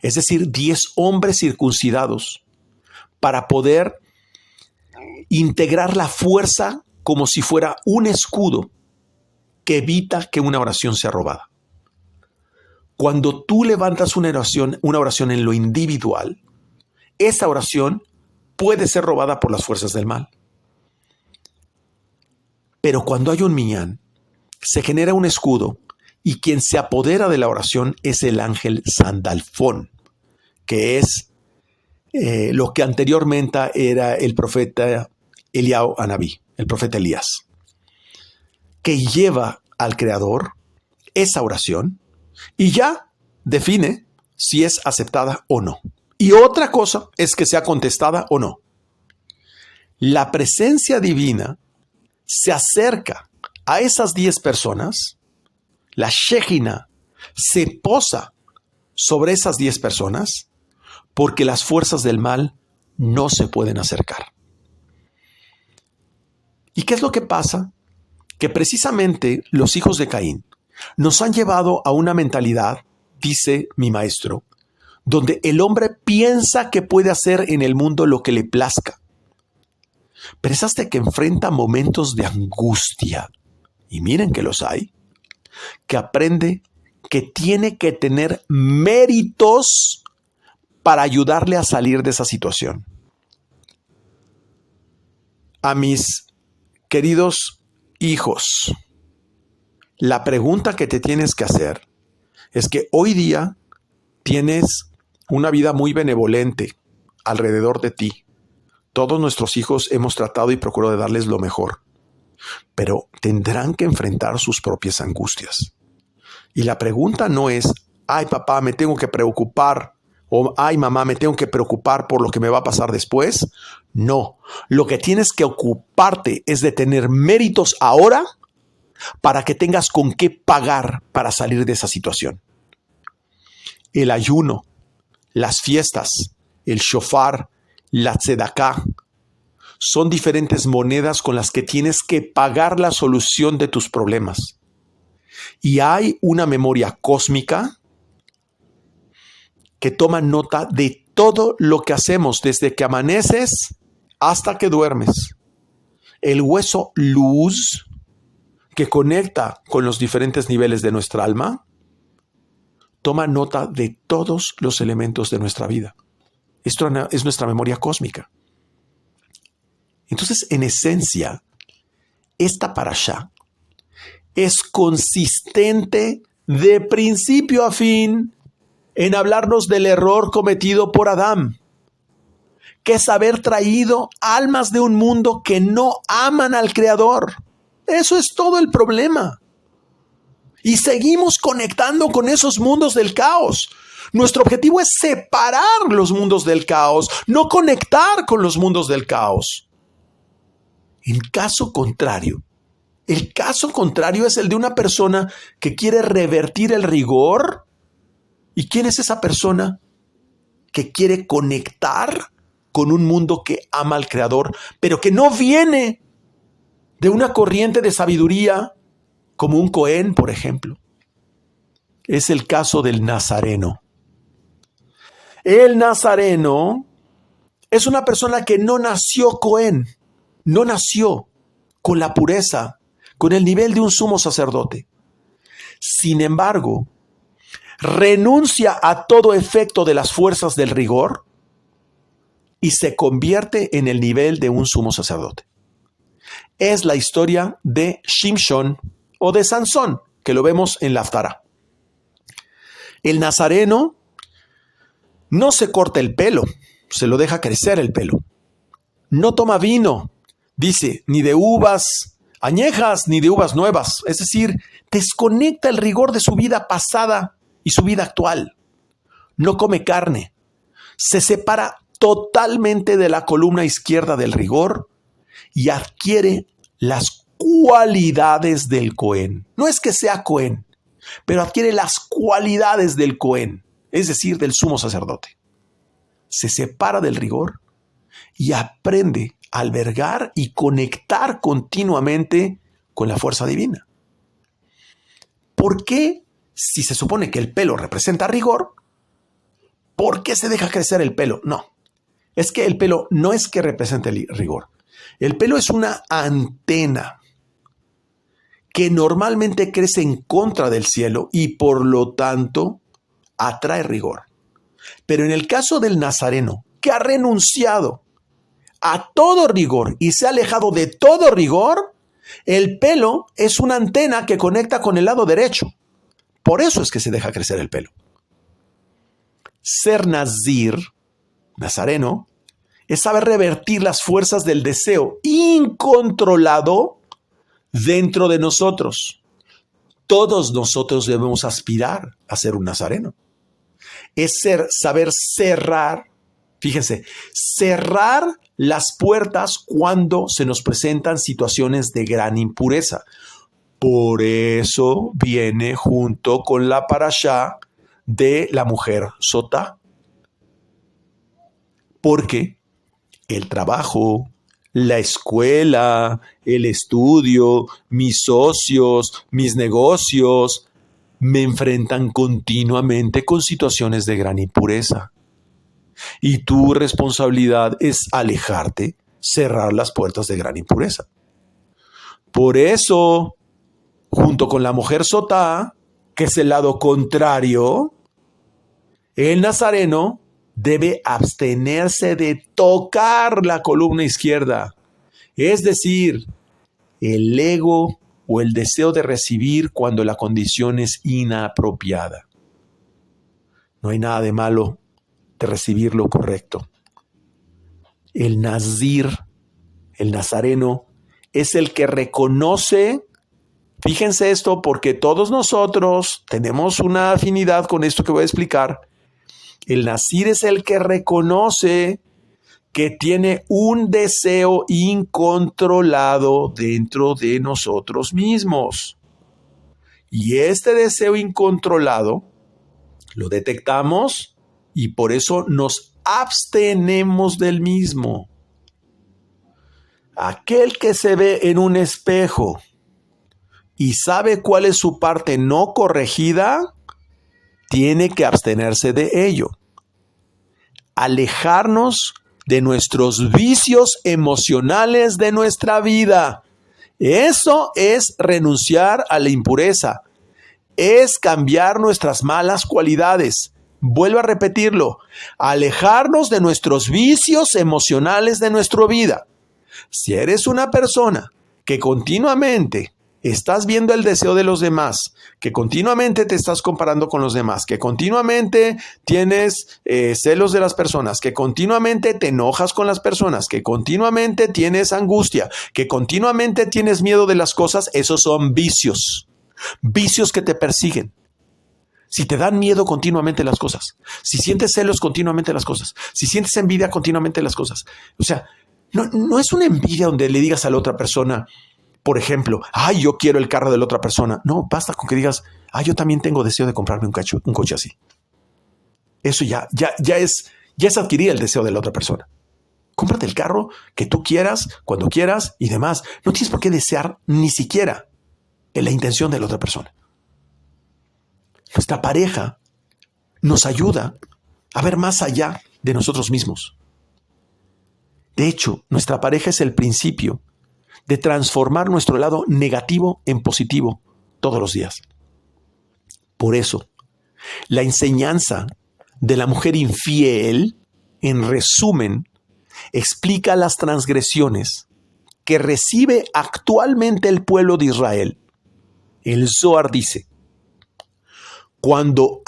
es decir, 10 hombres circuncidados, para poder integrar la fuerza como si fuera un escudo que evita que una oración sea robada. Cuando tú levantas una oración en lo individual, esa oración puede ser robada por las fuerzas del mal. Pero cuando hay un minyan, se genera un escudo y quien se apodera de la oración es el ángel Sandalfón, que es lo que anteriormente era el profeta Eliyahu Anabí, el profeta Elías, que lleva al Creador esa oración y ya define si es aceptada o no. Y otra cosa es que sea contestada o no. La presencia divina se acerca a esas 10 personas, la Shejina se posa sobre esas 10 personas porque las fuerzas del mal no se pueden acercar. ¿Y qué es lo que pasa? Que precisamente los hijos de Caín nos han llevado a una mentalidad, dice mi maestro, donde el hombre piensa que puede hacer en el mundo lo que le plazca. Pero es hasta que enfrenta momentos de angustia, y miren que los hay, que aprende que tiene que tener méritos para ayudarle a salir de esa situación. A mis queridos hijos, la pregunta que te tienes que hacer es que hoy día tienes una vida muy benevolente alrededor de ti. Todos nuestros hijos hemos tratado y procurado de darles lo mejor, pero tendrán que enfrentar sus propias angustias. Y la pregunta no es, ay papá, me tengo que preocupar, o ay mamá, me tengo que preocupar por lo que me va a pasar después. No, lo que tienes que ocuparte es de tener méritos ahora para que tengas con qué pagar para salir de esa situación. El ayuno, las fiestas, el shofar, la tzedaká, son diferentes monedas con las que tienes que pagar la solución de tus problemas. Y hay una memoria cósmica que toma nota de todo lo que hacemos desde que amaneces hasta que duermes. El hueso luz que conecta con los diferentes niveles de nuestra alma toma nota de todos los elementos de nuestra vida. Esto es nuestra memoria cósmica. Entonces, en esencia, esta parashá es consistente de principio a fin en hablarnos del error cometido por Adán, que es haber traído almas de un mundo que no aman al Creador. Eso es todo el problema. Y seguimos conectando con esos mundos del caos. Nuestro objetivo es separar los mundos del caos, no conectar con los mundos del caos. En caso contrario, el caso contrario es el de una persona que quiere revertir el rigor. ¿Y quién es esa persona que quiere conectar con un mundo que ama al Creador, pero que no viene de una corriente de sabiduría como un Cohen, por ejemplo? Es el caso del Nazareno. El Nazareno es una persona que no nació Cohen, no nació con la pureza, con el nivel de un sumo sacerdote. Sin embargo, renuncia a todo efecto de las fuerzas del rigor y se convierte en el nivel de un sumo sacerdote. Es la historia de Shimshon o de Sansón, que lo vemos en la Haftará. El nazareno no se corta el pelo, se lo deja crecer el pelo. No toma vino, dice, ni de uvas añejas ni de uvas nuevas. Es decir, desconecta el rigor de su vida pasada y su vida actual. No come carne. Se separa totalmente de la columna izquierda del rigor y adquiere las cualidades del Cohen. No es que sea Cohen, pero adquiere las cualidades del Cohen, es decir, del sumo sacerdote. Se separa del rigor y aprende a albergar y conectar continuamente con la fuerza divina. ¿Por qué, si se supone que el pelo representa rigor, por qué se deja crecer el pelo? No, es que el pelo no es que represente el rigor. El pelo es una antena que normalmente crece en contra del cielo y por lo tanto atrae rigor. Pero en el caso del nazareno, que ha renunciado a todo rigor y se ha alejado de todo rigor, el pelo es una antena que conecta con el lado derecho. Por eso es que se deja crecer el pelo. Ser nazir, nazareno, es saber revertir las fuerzas del deseo incontrolado dentro de nosotros. Todos nosotros debemos aspirar a ser un nazareno. Es saber cerrar, fíjense, cerrar las puertas cuando se nos presentan situaciones de gran impureza. Por eso viene junto con la parashá de la mujer sotá. Porque el trabajo, la escuela, el estudio, mis socios, mis negocios, me enfrentan continuamente con situaciones de gran impureza. Y tu responsabilidad es alejarte, cerrar las puertas de gran impureza. Por eso, junto con la mujer sotá, que es el lado contrario, el nazareno debe abstenerse de tocar la columna izquierda. Es decir, el ego o el deseo de recibir cuando la condición es inapropiada. No hay nada de malo de recibir lo correcto. El nazir, el nazareno, es el que reconoce, fíjense esto, porque todos nosotros tenemos una afinidad con esto que voy a explicar. El nazir es el que reconoce que tiene un deseo incontrolado dentro de nosotros mismos. Y este deseo incontrolado lo detectamos y por eso nos abstenemos del mismo. Aquel que se ve en un espejo y sabe cuál es su parte no corregida, tiene que abstenerse de ello. Alejarnos de nuestros vicios emocionales de nuestra vida. Eso es renunciar a la impureza. Es cambiar nuestras malas cualidades. Vuelvo a repetirlo. Alejarnos de nuestros vicios emocionales de nuestra vida. Si eres una persona que continuamente estás viendo el deseo de los demás, que continuamente te estás comparando con los demás, que continuamente tienes celos de las personas, que continuamente te enojas con las personas, que continuamente tienes angustia, que continuamente tienes miedo de las cosas, esos son vicios. Vicios que te persiguen. Si te dan miedo continuamente las cosas, si sientes celos continuamente las cosas, si sientes envidia continuamente las cosas, o sea, no es una envidia donde le digas a la otra persona, por ejemplo, ay, yo quiero el carro de la otra persona. No, basta con que digas, ay, yo también tengo deseo de comprarme un coche así. Eso ya es adquirir el deseo de la otra persona. Cómprate el carro que tú quieras, cuando quieras y demás. No tienes por qué desear ni siquiera en la intención de la otra persona. Nuestra pareja nos ayuda a ver más allá de nosotros mismos. De hecho, nuestra pareja es el principio de transformar nuestro lado negativo en positivo todos los días. Por eso, la enseñanza de la mujer infiel, en resumen, explica las transgresiones que recibe actualmente el pueblo de Israel. El Zohar dice, cuando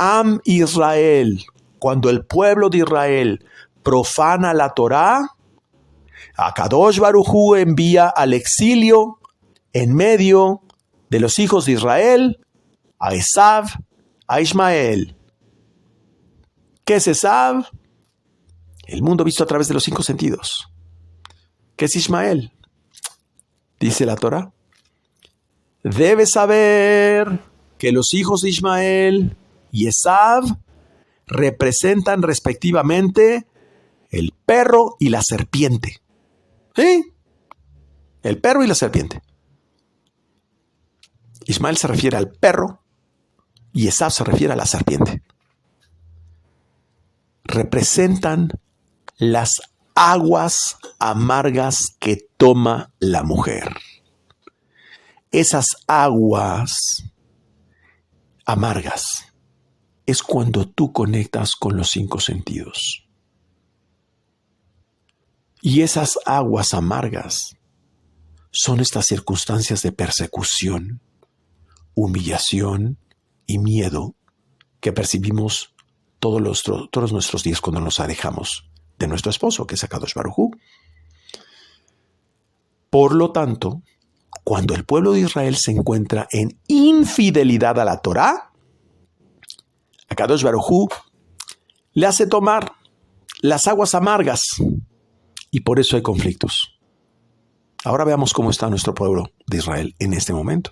cuando el pueblo de Israel profana la Torá, Akadosh Baruj Hu envía al exilio en medio de los hijos de Israel a Esav, a Ismael. ¿Qué es Esav? El mundo visto a través de los 5 sentidos. ¿Qué es Ismael? Dice la Torá. Debes saber que los hijos de Ismael y Esav representan respectivamente el perro y la serpiente. ¿Sí? El perro y la serpiente. Ismael se refiere al perro y Esav se refiere a la serpiente. Representan las aguas amargas que toma la mujer. Esas aguas amargas es cuando tú conectas con los 5 sentidos. Y esas aguas amargas son estas circunstancias de persecución, humillación y miedo que percibimos todos nuestros días cuando nos alejamos de nuestro esposo, que es Akadosh Baruj Hu. Por lo tanto, cuando el pueblo de Israel se encuentra en infidelidad a la Torá, Akadosh Baruj Hu le hace tomar las aguas amargas y por eso hay conflictos. Ahora veamos cómo está nuestro pueblo de Israel en este momento.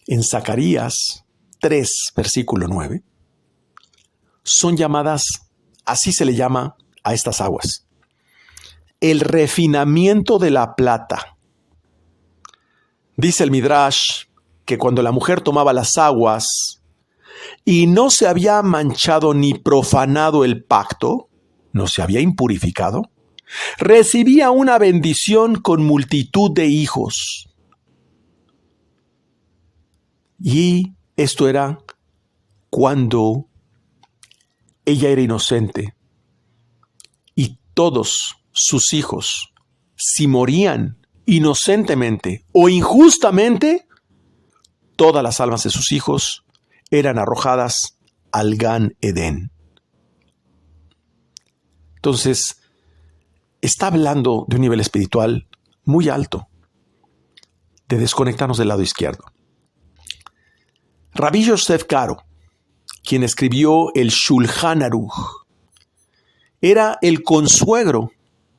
En Zacarías 3, versículo 9, son llamadas, así se le llama a estas aguas, el refinamiento de la plata. Dice el Midrash que cuando la mujer tomaba las aguas y no se había manchado ni profanado el pacto, no se había impurificado, recibía una bendición con multitud de hijos. Y esto era cuando ella era inocente y todos sus hijos, si morían inocentemente o injustamente, todas las almas de sus hijos eran arrojadas al Gan Edén. Entonces, está hablando de un nivel espiritual muy alto, de desconectarnos del lado izquierdo. Rabbi Yosef Karo, quien escribió el Shulchan Aruch, era el consuegro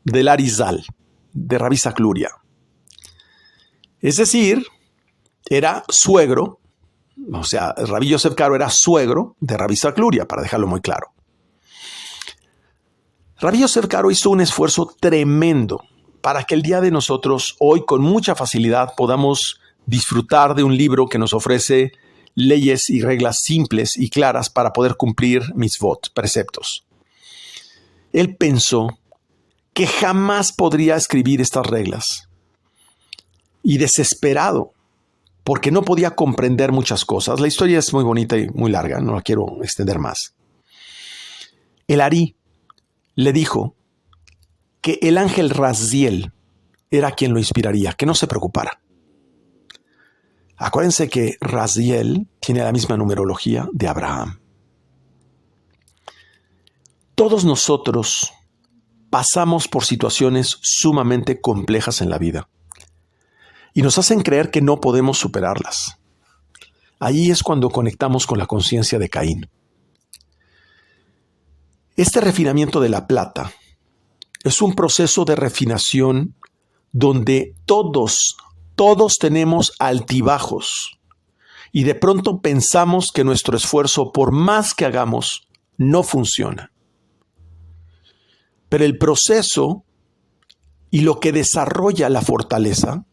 del Arizal, de Rabbi Sakluria. Es decir, era suegro, o sea, Rabbi Yosef Karo era suegro de Rabbi Sakluria, para dejarlo muy claro. Rabbi Yosef Karo hizo un esfuerzo tremendo para que el día de nosotros, hoy con mucha facilidad, podamos disfrutar de un libro que nos ofrece leyes y reglas simples y claras para poder cumplir mitzvot, preceptos. Él pensó que jamás podría escribir estas reglas. Y desesperado, porque no podía comprender muchas cosas. La historia es muy bonita y muy larga, no la quiero extender más. El Ari le dijo que el ángel Raziel era quien lo inspiraría, que no se preocupara. Acuérdense que Raziel tiene la misma numerología de Abraham. Todos nosotros pasamos por situaciones sumamente complejas en la vida y nos hacen creer que no podemos superarlas. Ahí es cuando conectamos con la conciencia de Caín. Este refinamiento de la plata es un proceso de refinación donde todos tenemos altibajos y de pronto pensamos que nuestro esfuerzo, por más que hagamos, no funciona. Pero el proceso y lo que desarrolla la fortaleza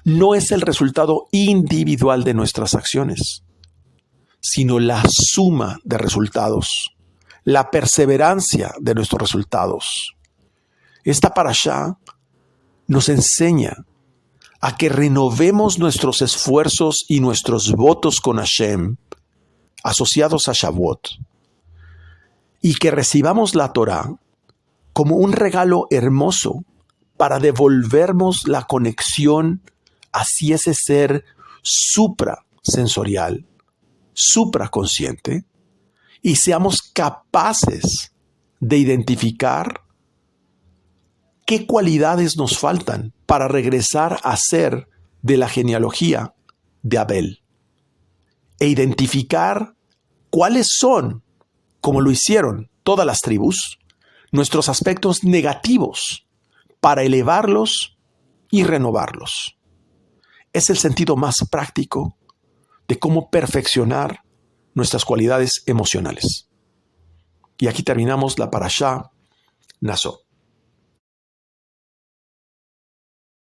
no es el resultado individual de nuestras acciones, sino la suma de resultados, la perseverancia de nuestros resultados. Esta parashá nos enseña a que renovemos nuestros esfuerzos y nuestros votos con Hashem, asociados a Shavuot, y que recibamos la Torá como un regalo hermoso para devolvernos la conexión hacia ese ser suprasensorial, supraconsciente, y seamos capaces de identificar qué cualidades nos faltan para regresar a ser de la genealogía de Abel e identificar cuáles son, como lo hicieron todas las tribus, nuestros aspectos negativos para elevarlos y renovarlos. Es el sentido más práctico de cómo perfeccionar nuestras cualidades emocionales. Y aquí terminamos la parashá Naso.